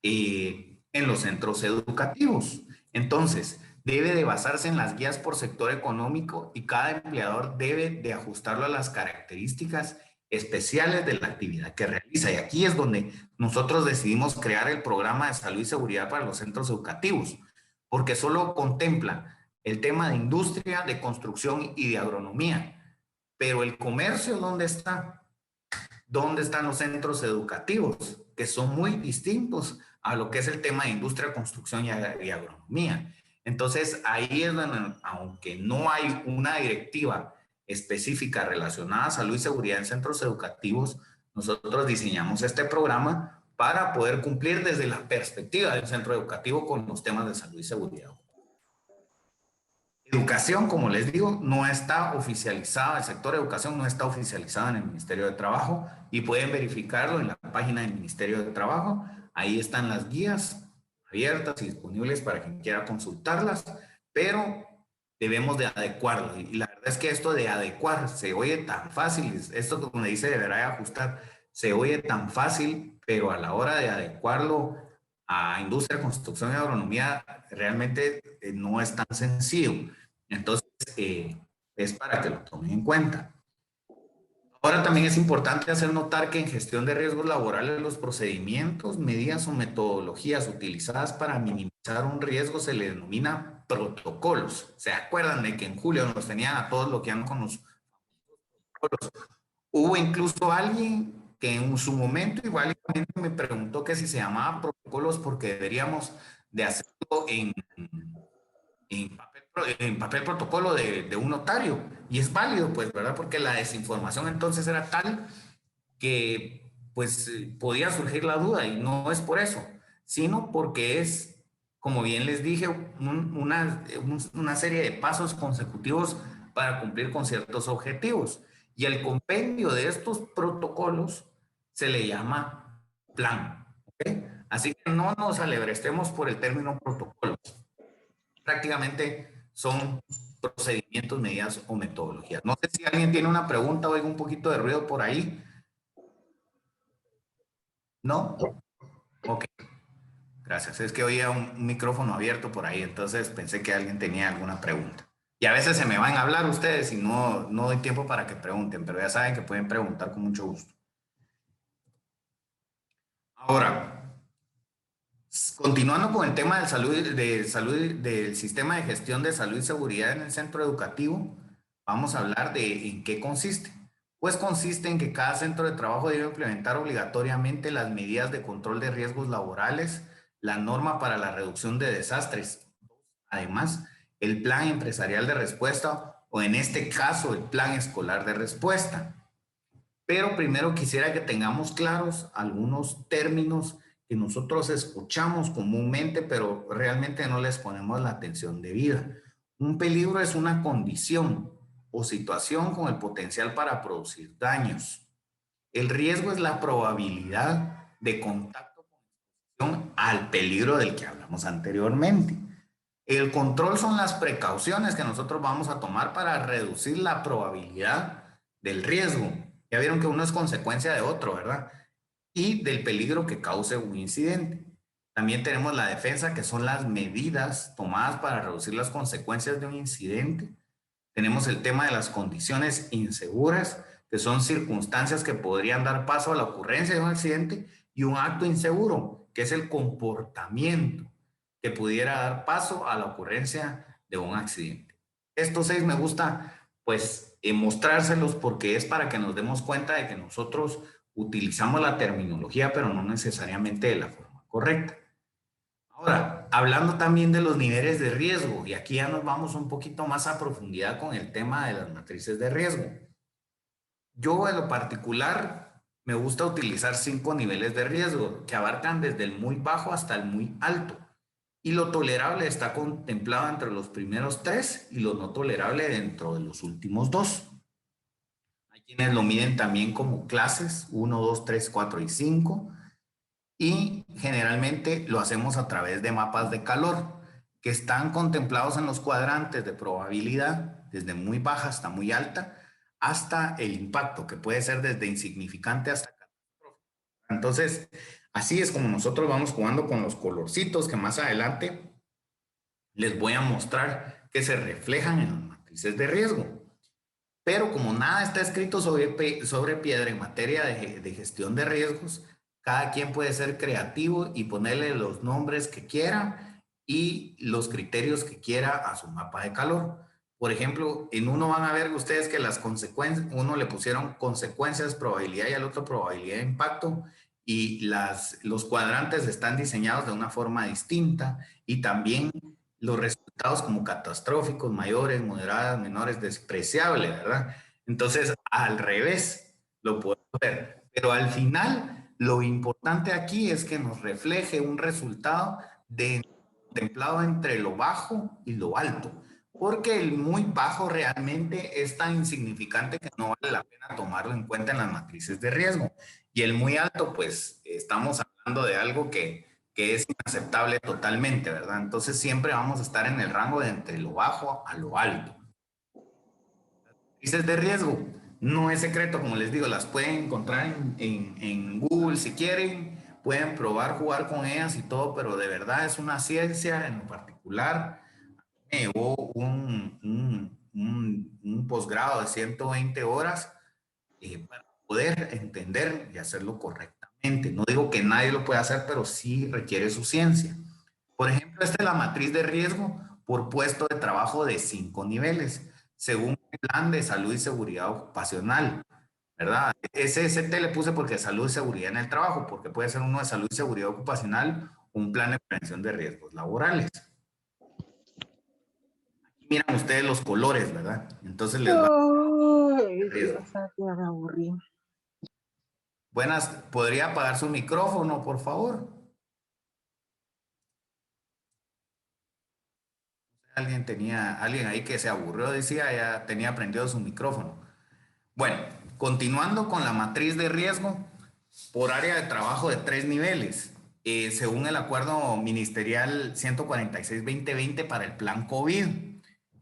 en los centros educativos. Entonces, debe de basarse en las guías por sector económico y cada empleador debe de ajustarlo a las características especiales de la actividad que realiza. Y aquí es donde nosotros decidimos crear el programa de salud y seguridad para los centros educativos, porque solo contempla el tema de industria, de construcción y de agronomía. Pero el comercio, ¿dónde está? ¿Dónde están los centros educativos? Que son muy distintos a lo que es el tema de industria, construcción y agronomía. Entonces, ahí es donde, aunque no hay una directiva específica relacionada a salud y seguridad en centros educativos, nosotros diseñamos este programa para poder cumplir desde la perspectiva del centro educativo con los temas de salud y seguridad. Educación, como les digo, no está oficializada, el sector de educación no está oficializado en el Ministerio de Trabajo y pueden verificarlo en la página del Ministerio de Trabajo. Ahí están las guías abiertas y disponibles para quien quiera consultarlas, pero debemos de adecuarlo. Y la verdad es que esto de adecuar se oye tan fácil, esto que como dice deberá de ajustar, se oye tan fácil, pero a la hora de adecuarlo a industria, construcción y agronomía realmente no es tan sencillo. Entonces, es para que lo tomen en cuenta. Ahora también es importante hacer notar que en gestión de riesgos laborales los procedimientos, medidas o metodologías utilizadas para minimizar un riesgo se le denomina protocolos. ¿Se acuerdan de que en julio nos tenían a todos bloqueando con los protocolos? Hubo incluso alguien que en su momento igualmente me preguntó que si se llamaba protocolos porque deberíamos de hacerlo en papel protocolo de un notario. Y es válido, pues, ¿verdad? Porque la desinformación entonces era tal que, pues, podía surgir la duda y no es por eso, sino porque es, como bien les dije, una serie de pasos consecutivos para cumplir con ciertos objetivos. Y el compendio de estos protocolos se le llama plan. ¿Okay? Así que no nos alebrestemos por el término protocolos. Prácticamente son procedimientos, medidas o metodologías. No sé si alguien tiene una pregunta o oigo un poquito de ruido por ahí. ¿No? Ok, gracias. Es que oía un micrófono abierto por ahí, entonces pensé que alguien tenía alguna pregunta. Y a veces se me van a hablar ustedes y no doy tiempo para que pregunten, pero ya saben que pueden preguntar con mucho gusto. Ahora, continuando con el tema del sistema de gestión de salud y seguridad en el centro educativo, vamos a hablar de en qué consiste. Pues consiste en que cada centro de trabajo debe implementar obligatoriamente las medidas de control de riesgos laborales, la norma para la reducción de desastres. Además, el plan empresarial de respuesta o en este caso el plan escolar de respuesta. Pero primero quisiera que tengamos claros algunos términos que nosotros escuchamos comúnmente, pero realmente no les ponemos la atención debida. Un peligro es una condición o situación con el potencial para producir daños. El riesgo es la probabilidad de contacto al peligro del que hablamos anteriormente. El control son las precauciones que nosotros vamos a tomar para reducir la probabilidad del riesgo. Ya vieron que uno es consecuencia de otro, ¿verdad? Y del peligro que cause un incidente. También tenemos la defensa, que son las medidas tomadas para reducir las consecuencias de un incidente. Tenemos el tema de las condiciones inseguras, que son circunstancias que podrían dar paso a la ocurrencia de un accidente, y un acto inseguro, que es el comportamiento que pudiera dar paso a la ocurrencia de un accidente. Estos 6 me gusta pues mostrárselos porque es para que nos demos cuenta de que nosotros utilizamos la terminología, pero no necesariamente de la forma correcta. Ahora, hablando también de los niveles de riesgo, y aquí ya nos vamos un poquito más a profundidad con el tema de las matrices de riesgo. Yo en lo particular me gusta utilizar 5 niveles de riesgo que abarcan desde el muy bajo hasta el muy alto. Y lo tolerable está contemplado entre los primeros 3 y lo no tolerable dentro de los últimos 2. Hay quienes lo miden también como clases 1, 2, 3, 4 y 5. Y generalmente lo hacemos a través de mapas de calor que están contemplados en los cuadrantes de probabilidad desde muy baja hasta muy alta hasta el impacto, que puede ser desde insignificante hasta catastrófico. Entonces, así es como nosotros vamos jugando con los colorcitos que más adelante les voy a mostrar que se reflejan en las matrices de riesgo. Pero como nada está escrito sobre piedra en materia de gestión de riesgos, cada quien puede ser creativo y ponerle los nombres que quiera y los criterios que quiera a su mapa de calor. Por ejemplo, en uno van a ver ustedes que las consecuencias, uno le pusieron consecuencias, probabilidad y al otro probabilidad de impacto, y los cuadrantes están diseñados de una forma distinta, y también los resultados como catastróficos, mayores, moderadas, menores, despreciables, ¿verdad? Entonces, al revés, lo podemos ver. Pero al final, lo importante aquí es que nos refleje un resultado contemplado entre lo bajo y lo alto, porque el muy bajo realmente es tan insignificante que no vale la pena tomarlo en cuenta en las matrices de riesgo. Y el muy alto, pues estamos hablando de algo que es inaceptable totalmente, ¿verdad? Entonces siempre vamos a estar en el rango de entre lo bajo a lo alto. Matrices de riesgo, no es secreto, como les digo, las pueden encontrar en Google si quieren, pueden probar jugar con ellas y todo, pero de verdad es una ciencia en lo particular. Me llevó un posgrado de 120 horas para poder entender y hacerlo correctamente. No digo que nadie lo pueda hacer, pero sí requiere su ciencia. Por ejemplo, esta es la matriz de riesgo por puesto de trabajo de 5 niveles, según el plan de salud y seguridad ocupacional, ¿verdad? SST le puse porque salud y seguridad en el trabajo, porque puede ser uno de salud y seguridad ocupacional, un plan de prevención de riesgos laborales. Aquí miran ustedes los colores, ¿verdad? Entonces les va a... Ay, Dios, ya me aburrí. Buenas, ¿podría apagar su micrófono, por favor? Alguien ahí que se aburrió, decía, ya tenía prendido su micrófono. Bueno, continuando con la matriz de riesgo, por área de trabajo de 3 niveles, según el acuerdo ministerial 146-2020 para el plan COVID.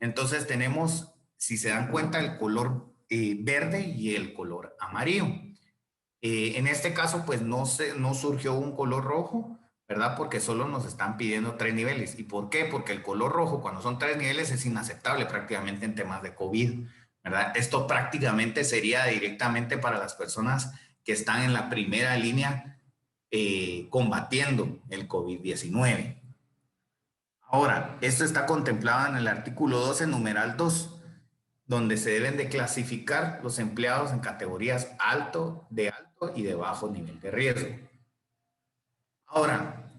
Entonces tenemos, si se dan cuenta, el color verde y el color amarillo. En este caso, pues no surgió un color rojo, ¿verdad? Porque solo nos están pidiendo 3 niveles. ¿Y por qué? Porque el color rojo, cuando son 3 niveles, es inaceptable prácticamente en temas de COVID, ¿verdad? Esto prácticamente sería directamente para las personas que están en la primera línea combatiendo el COVID-19. Ahora, esto está contemplado en el artículo 12, numeral 2, donde se deben de clasificar los empleados en categorías alto y de bajo nivel de riesgo. Ahora,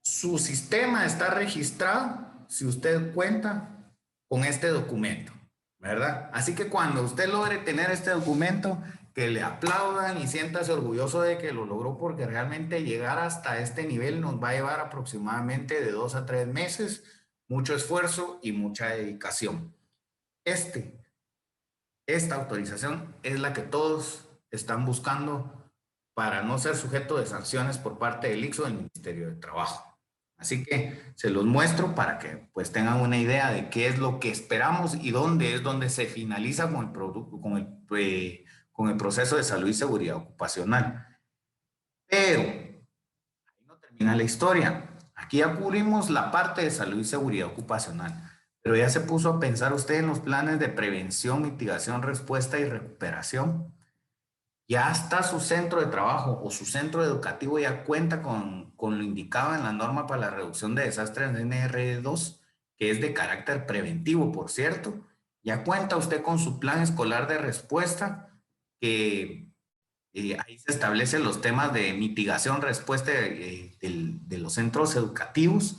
su sistema está registrado, si usted cuenta, con este documento, ¿verdad? Así que cuando usted logre tener este documento, que le aplaudan y siéntase orgulloso de que lo logró, porque realmente llegar hasta este nivel nos va a llevar aproximadamente de 2 a 3 meses, mucho esfuerzo y mucha dedicación. Esta autorización es la que todos están buscando para no ser sujeto de sanciones por parte del ICS o del Ministerio de Trabajo. Así que se los muestro para que pues tengan una idea de qué es lo que esperamos y dónde es donde se finaliza con el producto, con el proceso de salud y seguridad ocupacional. Pero ahí no termina la historia. Aquí ya cubrimos la parte de salud y seguridad ocupacional, pero ya se puso a pensar usted en los planes de prevención, mitigación, respuesta y recuperación. Ya está su centro de trabajo o su centro educativo ya cuenta con lo indicado en la norma para la reducción de desastres NR2, que es de carácter preventivo, por cierto. Ya cuenta usted con su plan escolar de respuesta, que ahí se establecen los temas de mitigación, respuesta de los centros educativos.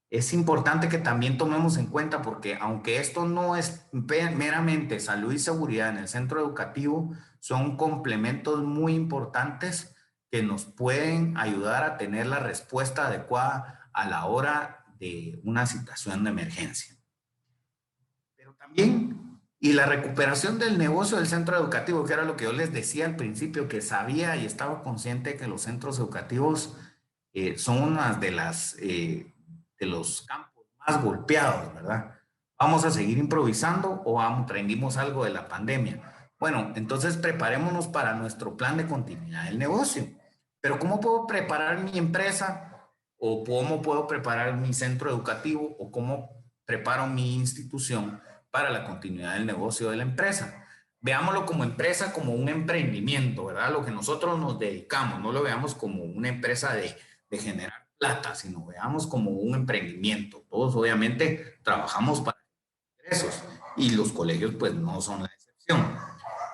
Es importante que también tomemos en cuenta, porque aunque esto no es meramente salud y seguridad en el centro educativo, son complementos muy importantes que nos pueden ayudar a tener la respuesta adecuada a la hora de una situación de emergencia. Pero también, y la recuperación del negocio del centro educativo, que era lo que yo les decía al principio, que sabía y estaba consciente que los centros educativos son una de los campos más golpeados, ¿verdad? ¿Vamos a seguir improvisando o aprendimos algo de la pandemia? Bueno, entonces preparémonos para nuestro plan de continuidad del negocio. Pero ¿cómo puedo preparar mi empresa? ¿O cómo puedo preparar mi centro educativo? ¿O cómo preparo mi institución para la continuidad del negocio de la empresa? Veámoslo como empresa, como un emprendimiento, ¿verdad? Lo que nosotros nos dedicamos, no lo veamos como una empresa de generar plata, sino veamos como un emprendimiento. Todos obviamente trabajamos para ingresos y los colegios pues no son la excepción.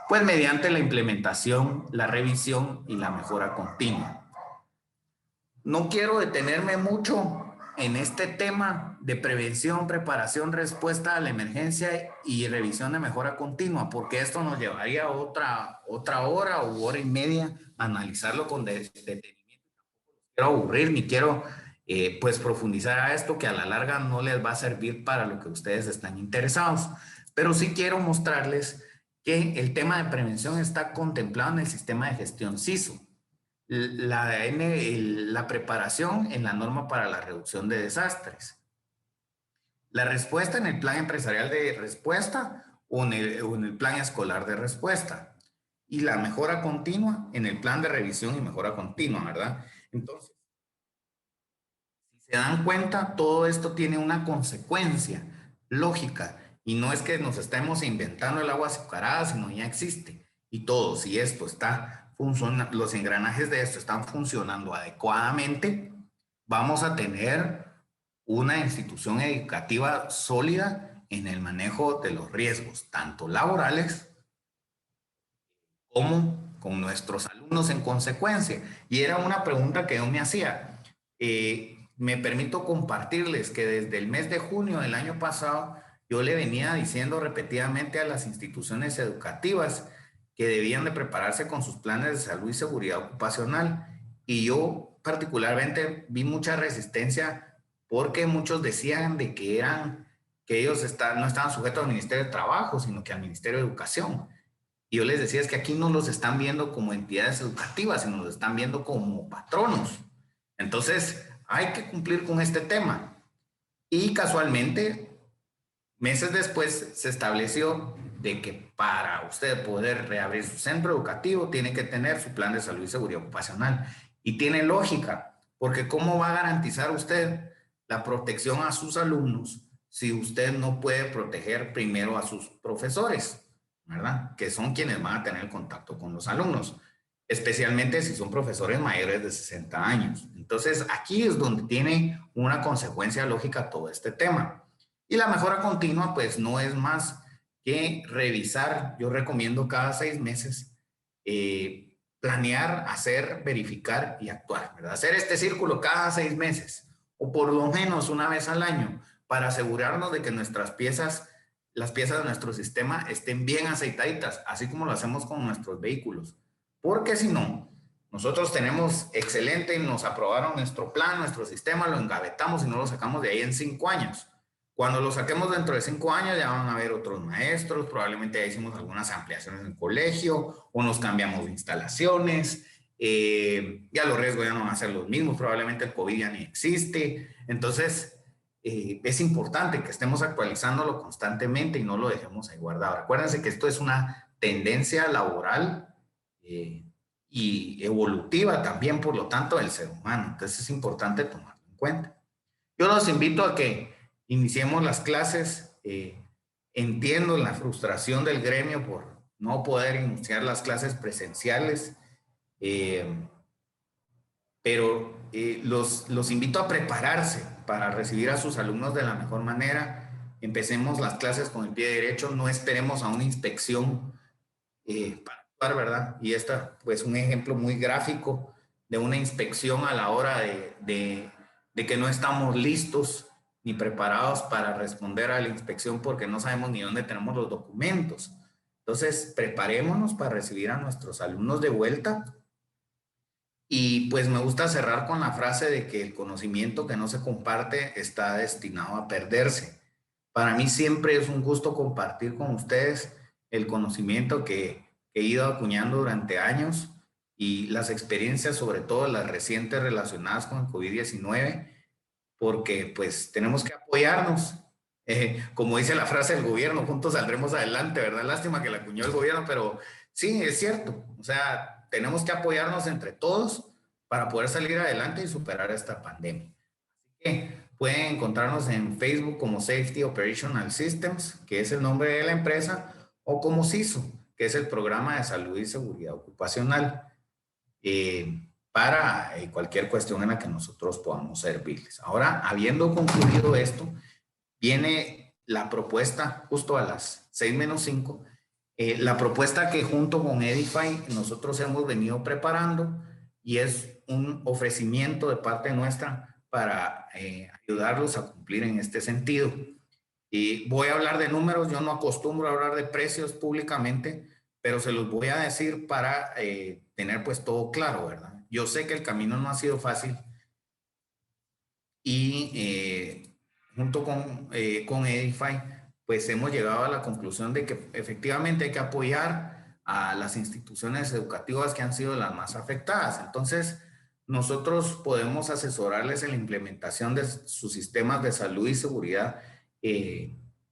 Pues mediante la implementación, la revisión y la mejora continua. No quiero detenerme mucho en este tema de prevención, preparación, respuesta a la emergencia y revisión de mejora continua, porque esto nos llevaría otra hora u hora y media a analizarlo con detenimiento. Quiero aburrir ni quiero pues profundizar a esto, que a la larga no les va a servir para lo que ustedes están interesados. Pero sí quiero mostrarles que el tema de prevención está contemplado en el sistema de gestión CISO. La preparación en la norma para la reducción de desastres. La respuesta en el plan empresarial de respuesta o en el plan escolar de respuesta. Y la mejora continua en el plan de revisión y mejora continua, ¿verdad? Entonces, si se dan cuenta, todo esto tiene una consecuencia lógica y no es que nos estemos inventando el agua azucarada, sino ya existe. Y todo, si esto está funcionando, los engranajes de esto están funcionando adecuadamente, vamos a tener una institución educativa sólida en el manejo de los riesgos, tanto laborales como con nuestros alumnos en consecuencia. Y era una pregunta que yo me hacía. Me permito compartirles que desde el mes de junio del año pasado yo le venía diciendo repetidamente a las instituciones educativas que debían de prepararse con sus planes de salud y seguridad ocupacional, y yo particularmente vi mucha resistencia porque muchos decían de que ellos no estaban sujetos al Ministerio de Trabajo, sino que al Ministerio de Educación. Y yo les decía, es que aquí no los están viendo como entidades educativas, sino los están viendo como patronos. Entonces, hay que cumplir con este tema. Y casualmente, meses después, se estableció de que para usted poder reabrir su centro educativo, tiene que tener su plan de salud y seguridad ocupacional. Y tiene lógica, porque ¿cómo va a garantizar usted la protección a sus alumnos si usted no puede proteger primero a sus profesores, ¿verdad? Que son quienes van a tener contacto con los alumnos, especialmente si son profesores mayores de 60 años. Entonces, aquí es donde tiene una consecuencia lógica todo este tema. Y la mejora continua, pues, no es más que revisar. Yo recomiendo cada 6 meses planear, hacer, verificar y actuar, ¿verdad? Hacer este círculo cada 6 meses o por lo menos una vez al año para asegurarnos de que nuestras piezas, las piezas de nuestro sistema estén bien aceitaditas, así como lo hacemos con nuestros vehículos. Porque si no, nosotros tenemos excelente, nos aprobaron nuestro plan, nuestro sistema, lo engavetamos y no lo sacamos de ahí en 5 años. Cuando lo saquemos dentro de 5 años ya van a haber otros maestros, probablemente ya hicimos algunas ampliaciones en el colegio o nos cambiamos de instalaciones, ya los riesgos ya no van a ser los mismos, probablemente el COVID ya ni existe. Entonces, es importante que estemos actualizándolo constantemente y no lo dejemos ahí guardado. Acuérdense que esto es una tendencia laboral y evolutiva también, por lo tanto, del ser humano. Entonces es importante tomarlo en cuenta. Yo los invito a que iniciemos las clases. Entiendo la frustración del gremio por no poder iniciar las clases presenciales, pero los invito a prepararse para recibir a sus alumnos de la mejor manera. Empecemos las clases con el pie derecho, no esperemos a una inspección para actuar, ¿verdad? Y esta, pues, un ejemplo muy gráfico de una inspección a la hora de que no estamos listos ni preparados para responder a la inspección porque no sabemos ni dónde tenemos los documentos. Entonces, preparémonos para recibir a nuestros alumnos de vuelta. Y pues me gusta cerrar con la frase de que el conocimiento que no se comparte está destinado a perderse. Para mí siempre es un gusto compartir con ustedes el conocimiento que he ido acuñando durante años y las experiencias, sobre todo las recientes relacionadas con el COVID-19, porque pues tenemos que apoyarnos. Como dice la frase del gobierno, juntos saldremos adelante, ¿verdad? Lástima que la acuñó el gobierno, pero sí, es cierto. O sea, tenemos que apoyarnos entre todos para poder salir adelante y superar esta pandemia. Así que pueden encontrarnos en Facebook como Safety Operational Systems, que es el nombre de la empresa, o como CISO, que es el Programa de Salud y Seguridad Ocupacional, para cualquier cuestión en la que nosotros podamos servirles. Ahora, habiendo concluido esto, viene la propuesta justo a las 6:05, la propuesta que junto con Edify nosotros hemos venido preparando y es un ofrecimiento de parte nuestra para ayudarlos a cumplir en este sentido. Y voy a hablar de números, yo no acostumbro a hablar de precios públicamente, pero se los voy a decir para tener pues todo claro, ¿verdad? Yo sé que el camino no ha sido fácil y junto con Edify pues hemos llegado a la conclusión de que efectivamente hay que apoyar a las instituciones educativas que han sido las más afectadas. Entonces, nosotros podemos asesorarles en la implementación de sus sistemas de salud y seguridad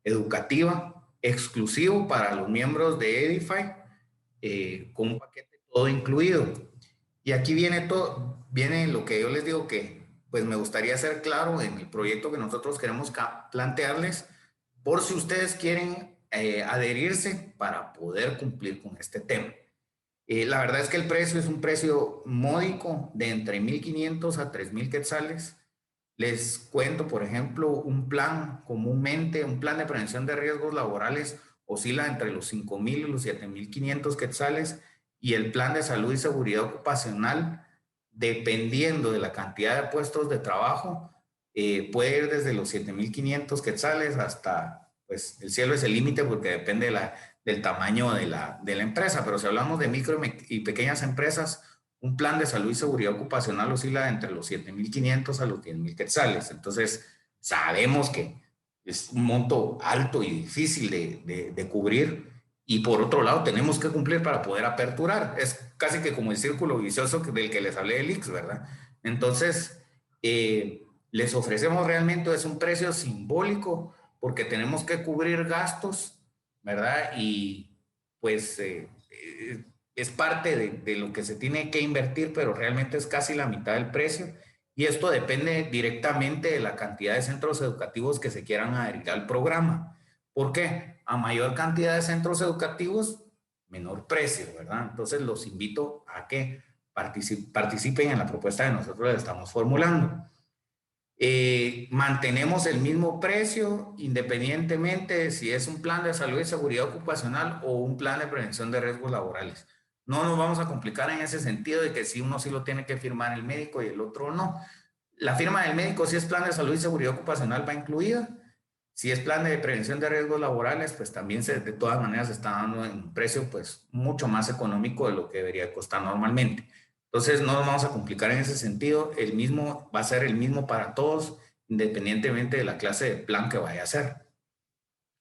educativa exclusivo para los miembros de Edify, con un paquete todo incluido. Y aquí viene todo, viene lo que yo les digo que pues me gustaría ser claro en el proyecto que nosotros queremos plantearles, por si ustedes quieren adherirse para poder cumplir con este tema. La verdad es que el precio es un precio módico de entre 1,500 a 3,000 quetzales. Les cuento, por ejemplo, un plan comúnmente, un plan de prevención de riesgos laborales oscila entre los 5,000 y los 7,500 quetzales, y el plan de salud y seguridad ocupacional, dependiendo de la cantidad de puestos de trabajo, puede ir desde los 7,500 quetzales hasta, pues el cielo es el límite porque depende del tamaño de la empresa, pero si hablamos de micro y pequeñas empresas, un plan de salud y seguridad ocupacional oscila entre los 7,500 a los 10,000 quetzales. Entonces, sabemos que es un monto alto y difícil de cubrir, y por otro lado tenemos que cumplir para poder aperturar. Es casi que como el círculo vicioso del que les hablé del IX, ¿verdad? Entonces, les ofrecemos realmente es un precio simbólico porque tenemos que cubrir gastos, ¿verdad? Y pues es parte de lo que se tiene que invertir, pero realmente es casi la mitad del precio. Y esto depende directamente de la cantidad de centros educativos que se quieran adherir al programa. ¿Por qué? A mayor cantidad de centros educativos, menor precio, ¿verdad? Entonces los invito a que participen en la propuesta que nosotros les estamos formulando. Mantenemos el mismo precio independientemente de si es un plan de salud y seguridad ocupacional o un plan de prevención de riesgos laborales. No nos vamos a complicar en ese sentido de que si uno sí lo tiene que firmar el médico y el otro no. La firma del médico, si es plan de salud y seguridad ocupacional, va incluida, Si es plan de prevención de riesgos laborales, pues también de todas maneras se está dando en un precio pues mucho más económico de lo que debería costar normalmente. Entonces no nos vamos a complicar en ese sentido. El mismo va a ser el mismo para todos, independientemente de la clase de plan que vaya a ser.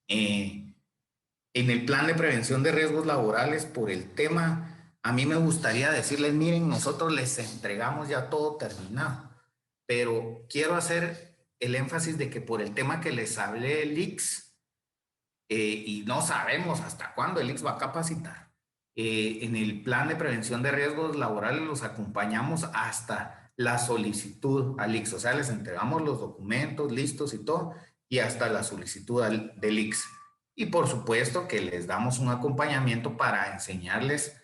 En el plan de prevención de riesgos laborales, por el tema, a mí me gustaría decirles, miren, nosotros les entregamos ya todo terminado, pero quiero hacer el énfasis de que por el tema que les hablé del ICS, y no sabemos hasta cuándo el ICS va a capacitar, en el plan de prevención de riesgos laborales los acompañamos hasta la solicitud al ICS, o sea, les entregamos los documentos listos y todo, y hasta la solicitud del ICS. Y por supuesto que les damos un acompañamiento para enseñarles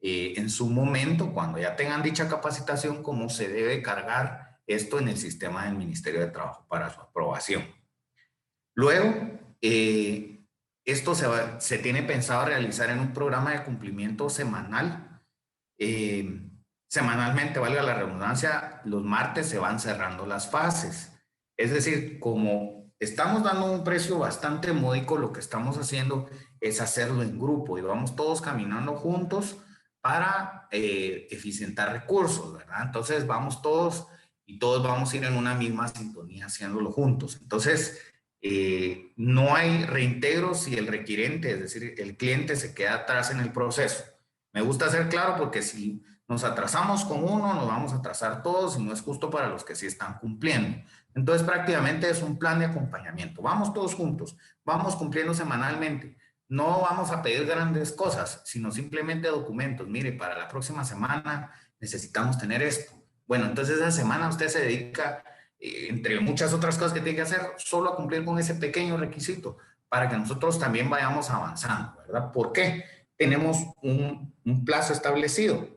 en su momento, cuando ya tengan dicha capacitación, cómo se debe cargar esto en el sistema del Ministerio de Trabajo para su aprobación. Luego, esto se tiene pensado realizar en un programa de cumplimiento semanal. Semanalmente, valga la redundancia, los martes se van cerrando las fases. Es decir, como estamos dando un precio bastante módico, lo que estamos haciendo es hacerlo en grupo y vamos todos caminando juntos para eficientar recursos, ¿verdad? Entonces vamos todos y todos vamos a ir en una misma sintonía haciéndolo juntos. Entonces, no hay reintegro si el requirente, es decir, el cliente se queda atrás en el proceso. Me gusta ser claro porque si nos atrasamos con uno, nos vamos a atrasar todos y no es justo para los que sí están cumpliendo. Entonces, prácticamente es un plan de acompañamiento. Vamos todos juntos, vamos cumpliendo semanalmente. No vamos a pedir grandes cosas, sino simplemente documentos. Mire, para la próxima semana necesitamos tener esto. Bueno, entonces esa semana usted se dedica, entre muchas otras cosas que tiene que hacer, solo a cumplir con ese pequeño requisito para que nosotros también vayamos avanzando, ¿verdad? ¿Por qué? Tenemos un plazo establecido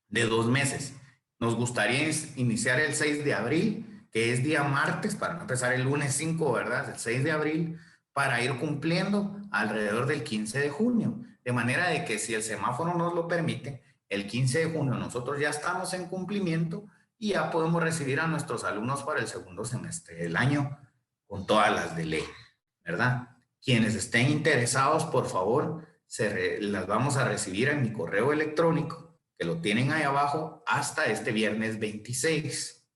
de 2 meses. Nos gustaría iniciar el 6 de abril, que es día martes, para no empezar el lunes 5, ¿verdad? El 6 de abril, para ir cumpliendo alrededor del 15 de junio. De manera de que si el semáforo nos lo permite, el 15 de junio nosotros ya estamos en cumplimiento y ya podemos recibir a nuestros alumnos para el segundo semestre del año con todas las de ley, ¿verdad? Quienes estén interesados, por favor, las vamos a recibir en mi correo electrónico, que lo tienen ahí abajo, hasta este viernes 26.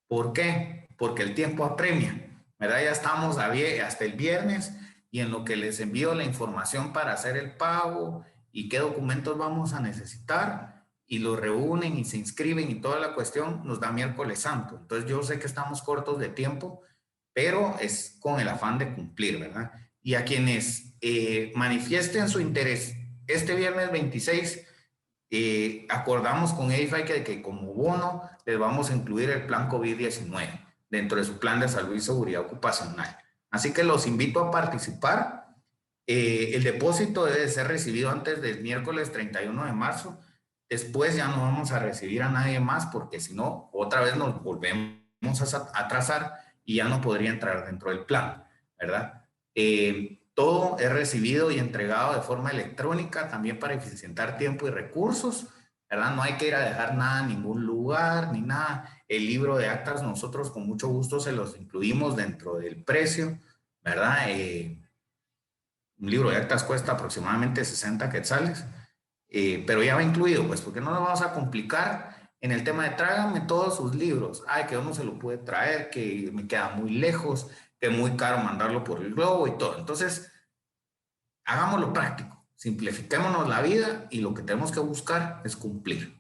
¿Por qué? Porque el tiempo apremia, ¿verdad? Ya estamos hasta el viernes y en lo que les envío la información para hacer el pago y qué documentos vamos a necesitar y lo reúnen y se inscriben y toda la cuestión nos da miércoles santo. Entonces yo sé que estamos cortos de tiempo, pero es con el afán de cumplir, ¿verdad? Y a quienes manifiesten su interés este viernes 26, acordamos con EDIFAI que como bono les vamos a incluir el plan COVID-19 dentro de su plan de salud y seguridad ocupacional. Así que los invito a participar. El depósito debe ser recibido antes del miércoles 31 de marzo. Después ya no vamos a recibir a nadie más porque si no, otra vez nos volvemos a atrasar y ya no podría entrar dentro del plan, ¿verdad? Todo es recibido y entregado de forma electrónica también para eficientar tiempo y recursos, ¿verdad? No hay que ir a dejar nada en ningún lugar ni nada. El libro de actas nosotros con mucho gusto se los incluimos dentro del precio, ¿verdad? Un libro de actas cuesta aproximadamente 60 quetzales, pero ya va incluido, pues porque no nos vamos a complicar en el tema de tráiganme todos sus libros. Ay, que uno se lo puede traer, que me queda muy lejos, que es muy caro mandarlo por el globo y todo. Entonces, hagámoslo práctico, simplifiquémonos la vida y lo que tenemos que buscar es cumplir.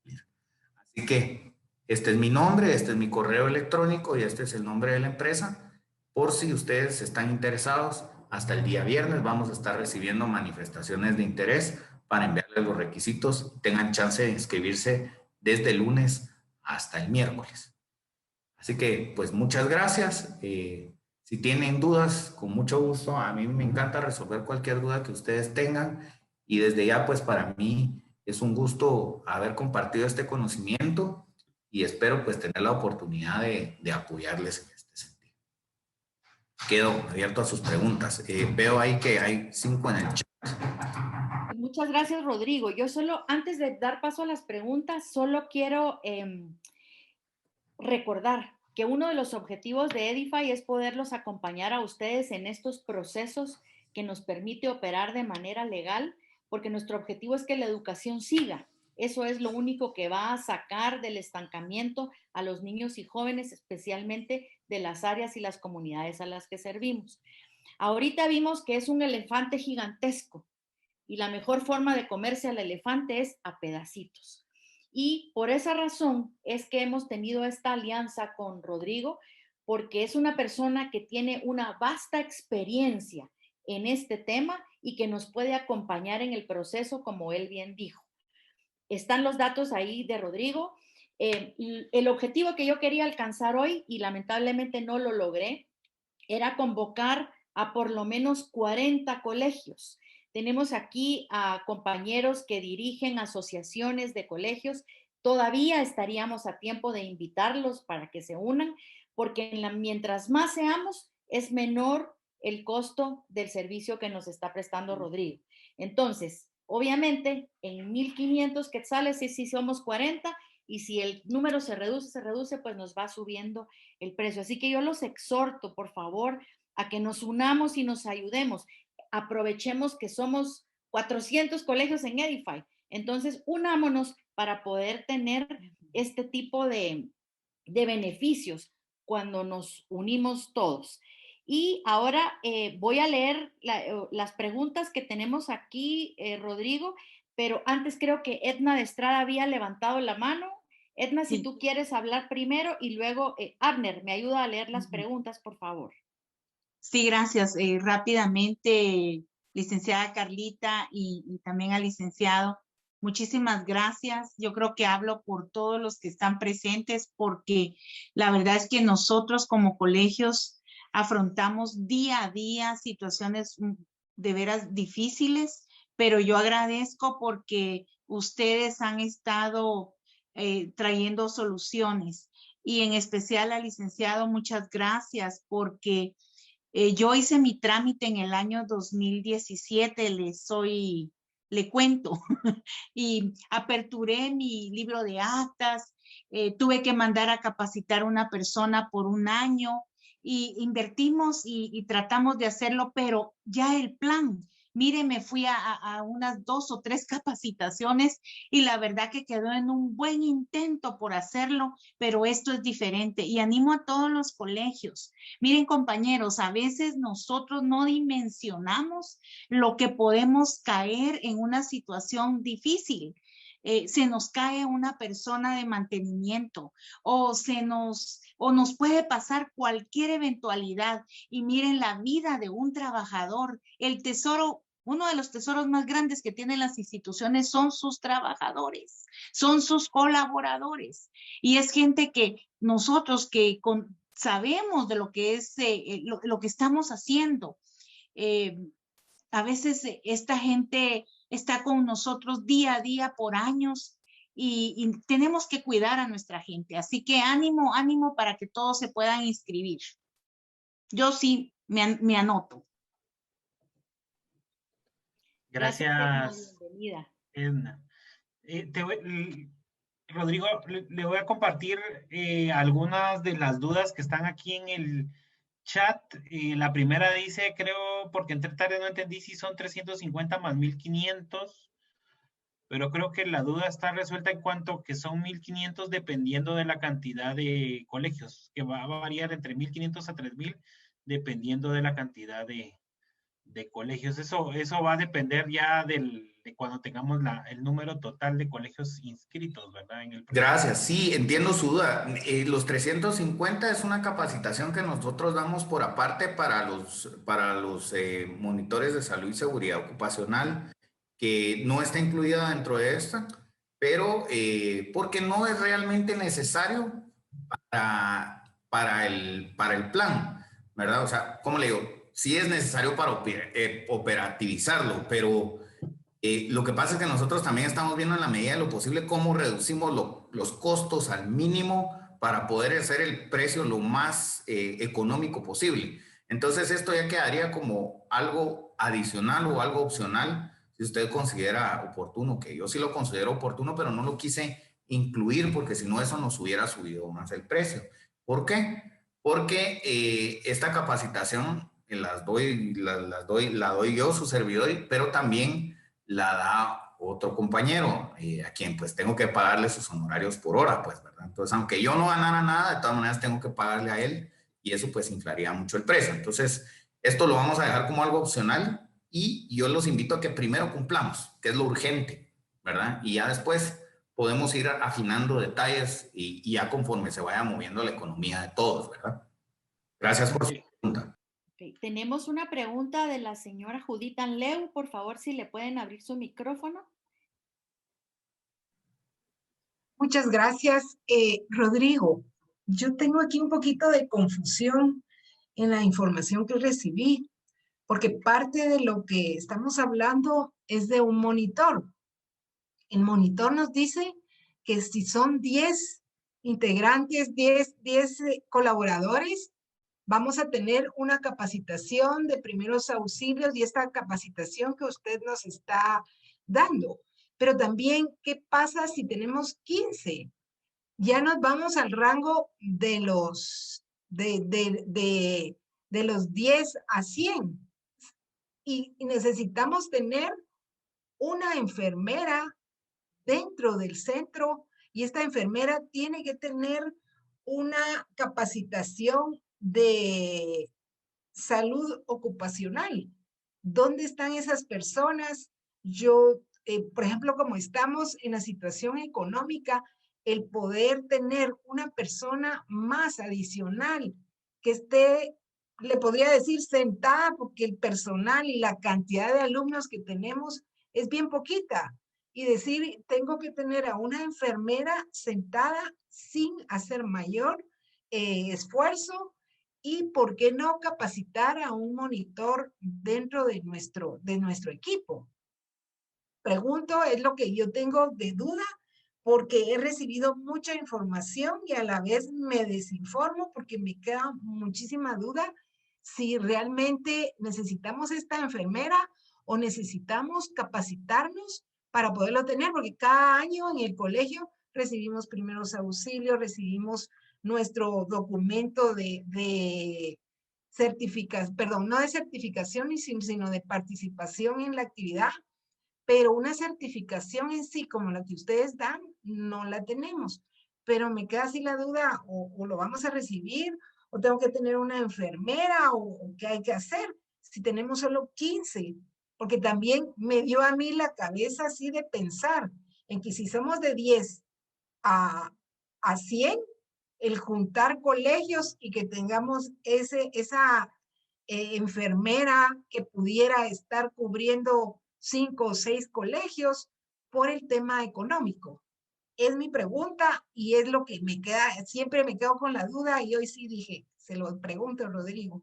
Así que este es mi nombre, este es mi correo electrónico y este es el nombre de la empresa. Por si ustedes están interesados, hasta el día viernes vamos a estar recibiendo manifestaciones de interés para enviarles los requisitos y tengan chance de inscribirse desde el lunes hasta el miércoles. Así que, pues, muchas gracias. Si tienen dudas, con mucho gusto. A mí me encanta resolver cualquier duda que ustedes tengan. Y desde ya, pues, para mí es un gusto haber compartido este conocimiento y espero, pues, tener la oportunidad de apoyarles en este sentido. Quedo abierto a sus preguntas. Veo ahí que hay 5 en el chat. Muchas gracias, Rodrigo. Yo solo, antes de dar paso a las preguntas, solo quiero recordar que uno de los objetivos de Edify es poderlos acompañar a ustedes en estos procesos que nos permite operar de manera legal, porque nuestro objetivo es que la educación siga. Eso es lo único que va a sacar del estancamiento a los niños y jóvenes, especialmente de las áreas y las comunidades a las que servimos. Ahorita vimos que es un elefante gigantesco y la mejor forma de comerse al elefante es a pedacitos. Y por esa razón es que hemos tenido esta alianza con Rodrigo, porque es una persona que tiene una vasta experiencia en este tema y que nos puede acompañar en el proceso, como él bien dijo. Están los datos ahí de Rodrigo. El objetivo que yo quería alcanzar hoy, y lamentablemente no lo logré, era convocar a por lo menos 40 colegios. Tenemos aquí a compañeros que dirigen asociaciones de colegios. Todavía estaríamos a tiempo de invitarlos para que se unan, porque mientras más seamos, es menor el costo del servicio que nos está prestando Rodrigo. Entonces, obviamente, en 1,500 quetzales, si somos 40, y si el número se reduce, pues nos va subiendo el precio. Así que yo los exhorto, por favor, a que nos unamos y nos ayudemos. Aprovechemos que somos 400 colegios en Edify. Entonces, unámonos para poder tener este tipo de beneficios cuando nos unimos todos. Y ahora voy a leer las preguntas que tenemos aquí, Rodrigo, pero antes creo que Edna de Estrada había levantado la mano. Edna, si tú quieres hablar primero y luego Abner, me ayuda a leer las preguntas, por favor. Sí, gracias. Rápidamente, licenciada Carlita y también al licenciado, muchísimas gracias. Yo creo que hablo por todos los que están presentes porque la verdad es que nosotros como colegios afrontamos día a día situaciones de veras difíciles, pero yo agradezco porque ustedes han estado trayendo soluciones y en especial al licenciado, muchas gracias porque yo hice mi trámite en el año 2017, le cuento, y aperturé mi libro de actas, tuve que mandar a capacitar a una persona por un año y invertimos y tratamos de hacerlo, pero ya el plan, mire, me fui a unas 2 o 3 capacitaciones y la verdad que quedó en un buen intento por hacerlo, pero esto es diferente y animo a todos los colegios. Miren, compañeros, a veces nosotros no dimensionamos lo que podemos caer en una situación difícil. Se nos cae una persona de mantenimiento o nos puede pasar cualquier eventualidad y miren la vida de un trabajador, el tesoro. Uno de los tesoros más grandes que tienen las instituciones son sus trabajadores, son sus colaboradores y es gente que nosotros sabemos de lo que es lo que estamos haciendo. A veces esta gente está con nosotros día a día por años y tenemos que cuidar a nuestra gente. Así que ánimo, ánimo para que todos se puedan inscribir. Yo sí me anoto. Gracias, bienvenida. Edna. Rodrigo, le voy a compartir algunas de las dudas que están aquí en el chat. La primera dice, creo, porque entré tarde no entendí si son 350 más 1,500, pero creo que la duda está resuelta en cuanto que son 1,500 dependiendo de la cantidad de colegios, que va a variar entre 1,500 a 3,000 dependiendo de la cantidad de colegios. Eso va a depender ya de cuando tengamos el número total de colegios inscritos, ¿verdad? Gracias, sí, entiendo su duda. Los 350 es una capacitación que nosotros damos por aparte para los monitores de salud y seguridad ocupacional, que no está incluida dentro de esta, pero porque no es realmente necesario para el plan, ¿verdad? O sea, ¿cómo le digo? Sí es necesario para operativizarlo, pero lo que pasa es que nosotros también estamos viendo en la medida de lo posible cómo reducimos los costos al mínimo para poder hacer el precio lo más económico posible. Entonces esto ya quedaría como algo adicional o algo opcional si usted considera oportuno, que yo sí lo considero oportuno, pero no lo quise incluir porque si no eso nos hubiera subido más el precio. ¿Por qué? Porque esta capacitación la doy yo, su servidor, pero también la da otro compañero, a quien pues tengo que pagarle sus honorarios por hora, pues, ¿verdad? Entonces, aunque yo no ganara nada, de todas maneras tengo que pagarle a él y eso pues inflaría mucho el precio. Entonces, esto lo vamos a dejar como algo opcional y yo los invito a que primero cumplamos, que es lo urgente, ¿verdad? Y ya después podemos ir afinando detalles y ya conforme se vaya moviendo la economía de todos, ¿verdad? Gracias por su pregunta. Okay. Tenemos una pregunta de la señora Judith Anleu. Por favor, si le pueden abrir su micrófono. Muchas gracias. Rodrigo, yo tengo aquí un poquito de confusión en la información que recibí, porque parte de lo que estamos hablando es de un monitor. El monitor nos dice que si son 10 integrantes, 10 colaboradores, vamos a tener una capacitación de primeros auxilios y esta capacitación que usted nos está dando. Pero también, ¿qué pasa si tenemos 15? Ya nos vamos al rango de los, de los 10 a 100. Y necesitamos tener una enfermera dentro del centro y esta enfermera tiene que tener una capacitación de salud ocupacional. ¿Dónde están esas personas? Yo, por ejemplo, como estamos en la situación económica, el poder tener una persona más adicional que esté, le podría decir sentada, porque el personal y la cantidad de alumnos que tenemos es bien poquita. Y decir, tengo que tener a una enfermera sentada sin hacer mayor esfuerzo. Y por qué no capacitar a un monitor dentro de nuestro equipo. Pregunto, es lo que yo tengo de duda, porque he recibido mucha información y a la vez me desinformo porque me queda muchísima duda si realmente necesitamos esta enfermera o necesitamos capacitarnos para poderlo tener, porque cada año en el colegio recibimos primeros auxilios, recibimos nuestro documento de certificación, perdón, no de certificación, sino de participación en la actividad, pero una certificación en sí, como la que ustedes dan, no la tenemos. Pero me queda así la duda, o lo vamos a recibir, o tengo que tener una enfermera, o qué hay que hacer, si tenemos solo 15, porque también me dio a mí la cabeza así de pensar en que si somos de 10 a 100, el juntar colegios y que tengamos esa enfermera que pudiera estar cubriendo 5 o 6 colegios por el tema económico. Es mi pregunta y es lo que me queda, siempre me quedo con la duda y hoy sí dije, se lo pregunto, Rodrigo.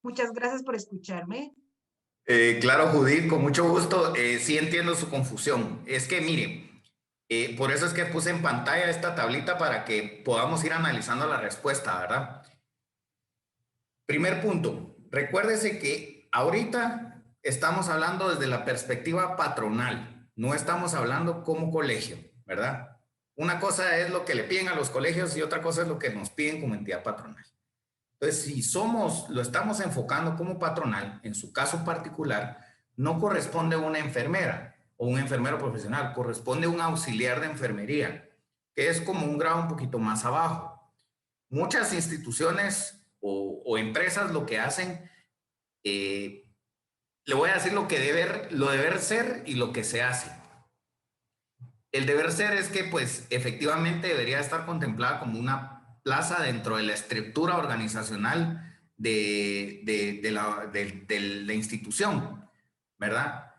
Muchas gracias por escucharme. Claro, Judith, con mucho gusto. Sí entiendo su confusión. Es que, mire, por eso es que puse en pantalla esta tablita para que podamos ir analizando la respuesta, ¿verdad? Primer punto, recuérdese que ahorita estamos hablando desde la perspectiva patronal, no estamos hablando como colegio, ¿verdad? Una cosa es lo que le piden a los colegios y otra cosa es lo que nos piden como entidad patronal. Entonces, si lo estamos enfocando como patronal, en su caso particular, no corresponde a una enfermera o un enfermero profesional, corresponde a un auxiliar de enfermería, que es como un grado un poquito más abajo. Muchas instituciones o empresas lo que hacen, le voy a decir lo deber ser y lo que se hace. El deber ser es que pues efectivamente debería estar contemplada como una plaza dentro de la estructura organizacional de la institución, ¿verdad?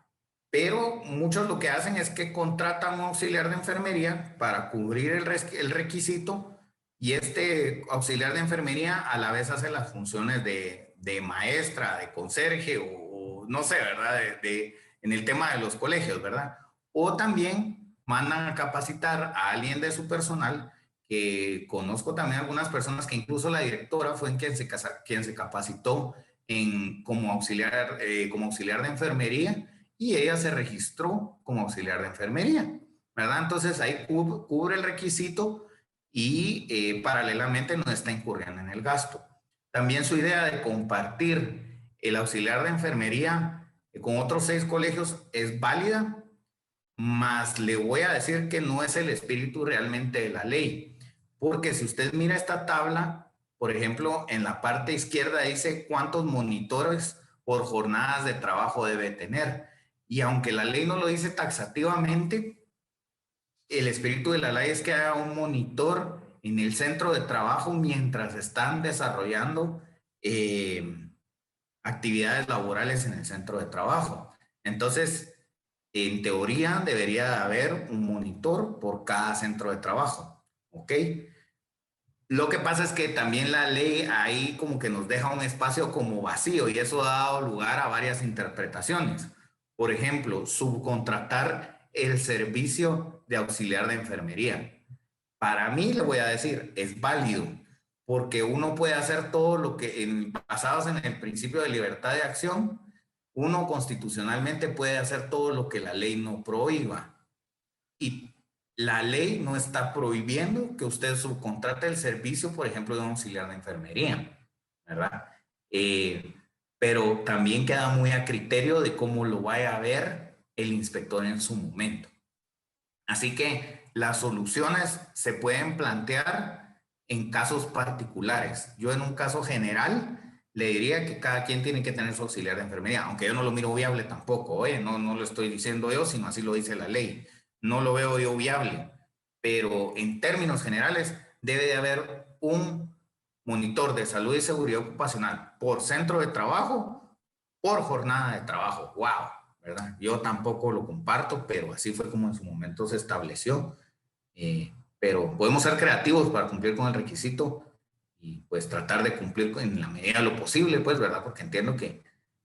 Pero muchos lo que hacen es que contratan un auxiliar de enfermería para cubrir el requisito y este auxiliar de enfermería a la vez hace las funciones de maestra, de conserje o no sé, ¿verdad? En el tema de los colegios, ¿verdad? O también mandan a capacitar a alguien de su personal, que conozco también algunas personas que incluso la directora fue quien se capacitó como auxiliar de enfermería y ella se registró como auxiliar de enfermería, ¿verdad? Entonces ahí cubre el requisito y paralelamente no está incurriendo en el gasto. También su idea de compartir el auxiliar de enfermería con otros 6 colegios es válida, mas le voy a decir que no es el espíritu realmente de la ley, porque si usted mira esta tabla, por ejemplo, en la parte izquierda dice cuántos monitores por jornadas de trabajo debe tener, y aunque la ley no lo dice taxativamente, el espíritu de la ley es que haya un monitor en el centro de trabajo mientras están desarrollando actividades laborales en el centro de trabajo. Entonces, en teoría debería haber un monitor por cada centro de trabajo, ¿ok? Lo que pasa es que también la ley ahí como que nos deja un espacio como vacío y eso ha dado lugar a varias interpretaciones. Por ejemplo, subcontratar el servicio de auxiliar de enfermería. Para mí, le voy a decir, es válido porque uno puede hacer todo lo que, basados en el principio de libertad de acción, uno constitucionalmente puede hacer todo lo que la ley no prohíba. Y la ley no está prohibiendo que usted subcontrate el servicio, por ejemplo, de un auxiliar de enfermería, ¿verdad? Pero también queda muy a criterio de cómo lo vaya a ver el inspector en su momento. Así que las soluciones se pueden plantear en casos particulares. Yo en un caso general le diría que cada quien tiene que tener su auxiliar de enfermería, aunque yo no lo miro viable tampoco, no lo estoy diciendo yo, sino así lo dice la ley. No lo veo yo viable, pero en términos generales debe de haber un monitor de salud y seguridad ocupacional por centro de trabajo, por jornada de trabajo. ¡Wow! ¿Verdad? Yo tampoco lo comparto, pero así fue como en su momento se estableció. Pero podemos ser creativos para cumplir con el requisito y pues tratar de cumplir en la medida de lo posible, pues, ¿verdad? Porque entiendo que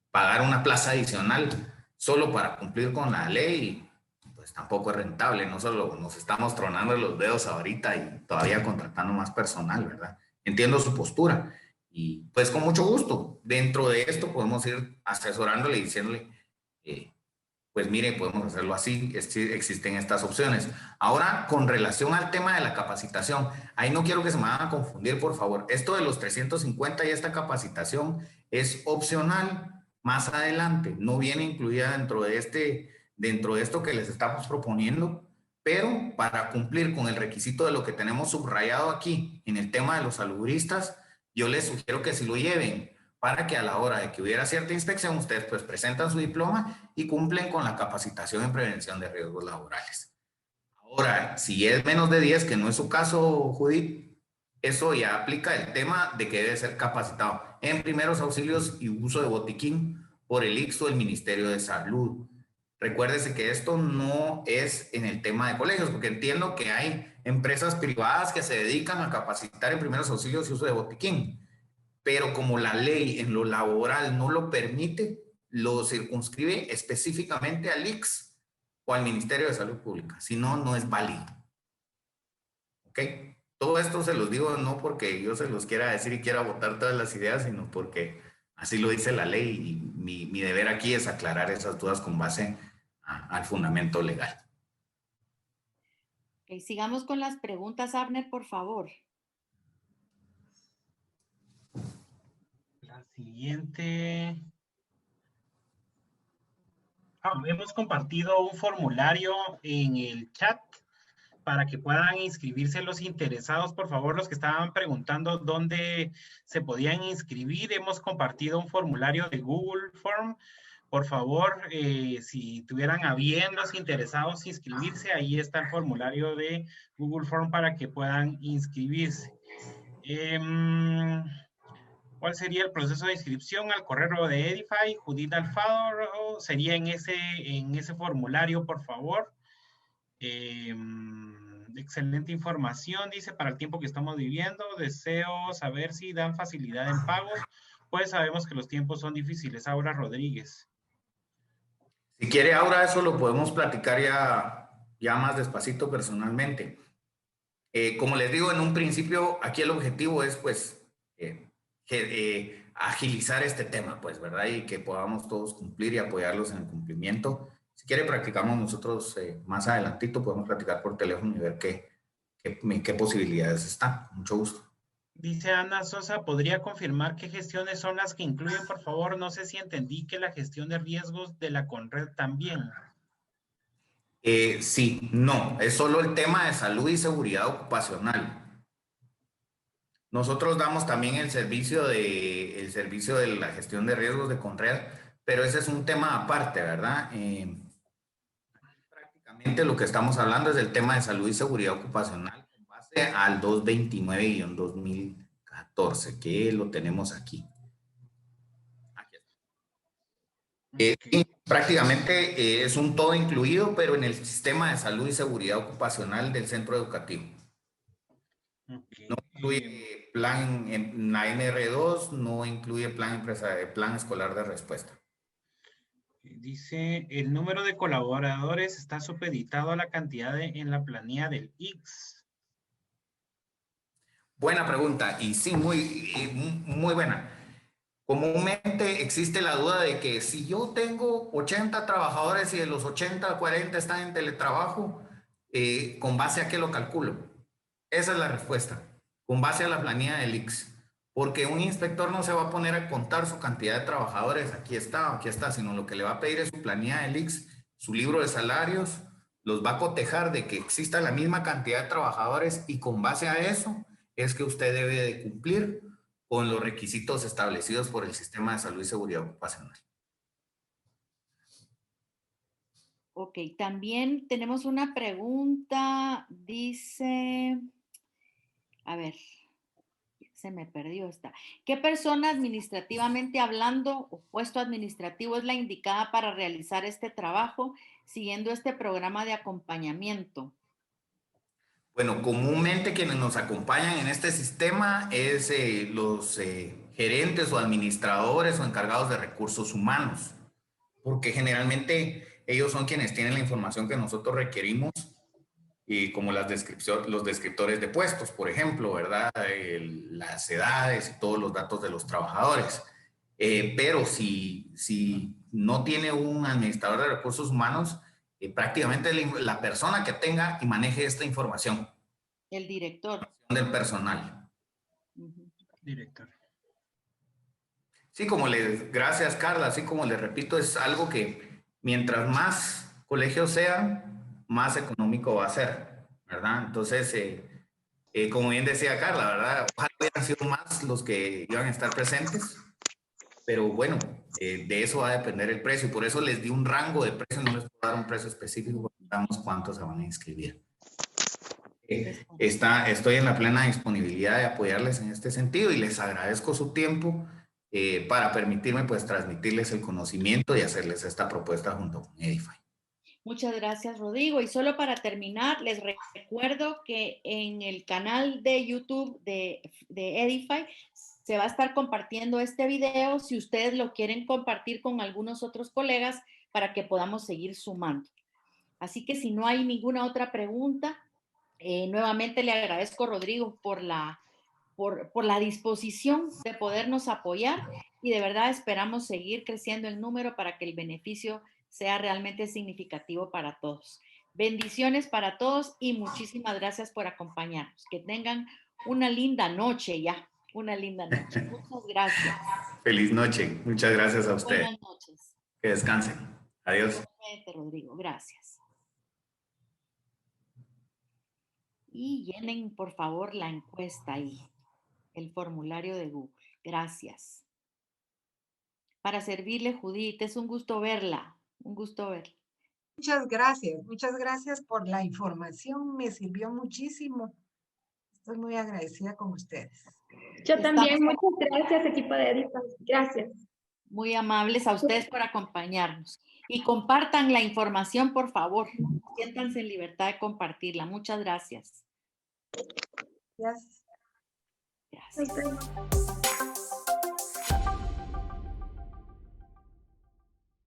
pagar una plaza adicional solo para cumplir con la ley, pues tampoco es rentable, no solo nos estamos tronando los dedos ahorita y todavía contratando más personal, ¿verdad? Entiendo su postura y pues con mucho gusto, dentro de esto podemos ir asesorándole y diciéndole, pues mire, podemos hacerlo así, existen estas opciones. Ahora, con relación al tema de la capacitación, ahí no quiero que se me vayan a confundir, por favor. Esto de los 350 y esta capacitación es opcional más adelante, no viene incluida dentro de esto que les estamos proponiendo, pero para cumplir con el requisito de lo que tenemos subrayado aquí en el tema de los salubristas, yo les sugiero que si lo lleven para que a la hora de que hubiera cierta inspección, ustedes pues presentan su diploma y cumplen con la capacitación en prevención de riesgos laborales. Ahora, si es menos de 10, que no es su caso, Judith, eso ya aplica el tema de que debe ser capacitado en primeros auxilios y uso de botiquín por el ICSO del Ministerio de Salud. Recuérdese que esto no es en el tema de colegios, porque entiendo que hay empresas privadas que se dedican a capacitar en primeros auxilios y uso de botiquín. Pero como la ley en lo laboral no lo permite, lo circunscribe específicamente al ICS o al Ministerio de Salud Pública. Si no, no es válido. ¿Ok? Todo esto se los digo no porque yo se los quiera decir y quiera votar todas las ideas, sino porque así lo dice la ley y mi deber aquí es aclarar esas dudas con base al fundamento legal. Okay, sigamos con las preguntas, Abner, por favor. La siguiente. Hemos compartido un formulario en el chat para que puedan inscribirse los interesados. Por favor, los que estaban preguntando dónde se podían inscribir, hemos compartido un formulario de Google Form. Por favor, si tuvieran a bien los interesados inscribirse, ahí está el formulario de Google Form para que puedan inscribirse. ¿Cuál sería el proceso de inscripción al correo de Edify? Judith Alfaro, sería en ese formulario, por favor. Excelente información, dice, para el tiempo que estamos viviendo. Deseo saber si dan facilidad en pagos, pues sabemos que los tiempos son difíciles. Aura Rodríguez. Si quiere, Aura, eso lo podemos platicar ya más despacito personalmente. Como les digo, en un principio, aquí el objetivo es, pues, agilizar este tema, pues, ¿verdad? Y que podamos todos cumplir y apoyarlos en el cumplimiento. Si quiere, practicamos nosotros más adelantito, podemos platicar por teléfono y ver qué qué posibilidades están. Mucho gusto. Dice Ana Sosa, ¿podría confirmar qué gestiones son las que incluyen, por favor? No sé si entendí que la gestión de riesgos de la CONRED también. Sí, no, es solo el tema de salud y seguridad ocupacional. Nosotros damos también el servicio de la gestión de riesgos de CONRED, pero ese es un tema aparte, ¿verdad? Prácticamente lo que estamos hablando es del tema de salud y seguridad ocupacional con base al 229-2014, que lo tenemos aquí. Sí, prácticamente es un todo incluido, pero en el sistema de salud y seguridad ocupacional del centro educativo. Okay. No incluye plan en la NR2, no incluye plan escolar de respuesta. Dice, el número de colaboradores está supeditado a la cantidad en la planilla del IX. Buena pregunta, y sí, muy buena. Comúnmente existe la duda de que si yo tengo 80 trabajadores y de los 80, 40 están en teletrabajo, ¿con base a qué lo calculo? Esa es la respuesta, con base a la planilla del IX. Porque un inspector no se va a poner a contar su cantidad de trabajadores, aquí está, sino lo que le va a pedir es su planilla del IX, su libro de salarios, los va a cotejar de que exista la misma cantidad de trabajadores y con base a eso es que usted debe de cumplir con los requisitos establecidos por el Sistema de Salud y Seguridad Ocupacional. Ok, también tenemos una pregunta, dice, a ver, se me perdió esta. ¿Qué persona administrativamente hablando o puesto administrativo es la indicada para realizar este trabajo siguiendo este programa de acompañamiento? Bueno, comúnmente quienes nos acompañan en este sistema es los gerentes o administradores o encargados de recursos humanos, porque generalmente ellos son quienes tienen la información que nosotros requerimos, y como los descriptores de puestos, por ejemplo, ¿verdad? Las edades y todos los datos de los trabajadores. Pero si no tiene un administrador de recursos humanos, prácticamente la persona que tenga y maneje esta información. El director. Del personal. Director. Sí, gracias Carla, así como les repito, es algo que mientras más colegios sean, más económico va a ser, ¿verdad? Entonces, como bien decía Carla, ¿verdad? Ojalá hubieran sido más los que iban a estar presentes, pero bueno, de eso va a depender el precio, y por eso les di un rango de precio, no les puedo dar un precio específico, porque no sabemos cuántos se van a inscribir. Estoy en la plena disponibilidad de apoyarles en este sentido y les agradezco su tiempo para permitirme pues transmitirles el conocimiento y hacerles esta propuesta junto con Edify. Muchas gracias, Rodrigo. Y solo para terminar, les recuerdo que en el canal de YouTube de Edify se va a estar compartiendo este video si ustedes lo quieren compartir con algunos otros colegas para que podamos seguir sumando. Así que si no hay ninguna otra pregunta, nuevamente le agradezco, Rodrigo, por la disposición de podernos apoyar y de verdad esperamos seguir creciendo el número para que el beneficio sea realmente significativo para todos. Bendiciones para todos y muchísimas gracias por acompañarnos. Que tengan una linda noche ya, una linda noche. Muchas gracias. Feliz noche. Muchas gracias a ustedes. Buenas noches. Que descansen. Adiós. Rodrigo, gracias. Y llenen, por favor, la encuesta ahí, el formulario de Google. Gracias. Para servirle, Judith, es un gusto verla, un gusto verla. Muchas gracias por la información, me sirvió muchísimo. Estoy muy agradecida con ustedes. Yo también, muchas gracias, equipo de Edify. Gracias. Muy amables a ustedes por acompañarnos. Y compartan la información, por favor. Siéntanse en libertad de compartirla. Muchas gracias. Gracias. Gracias.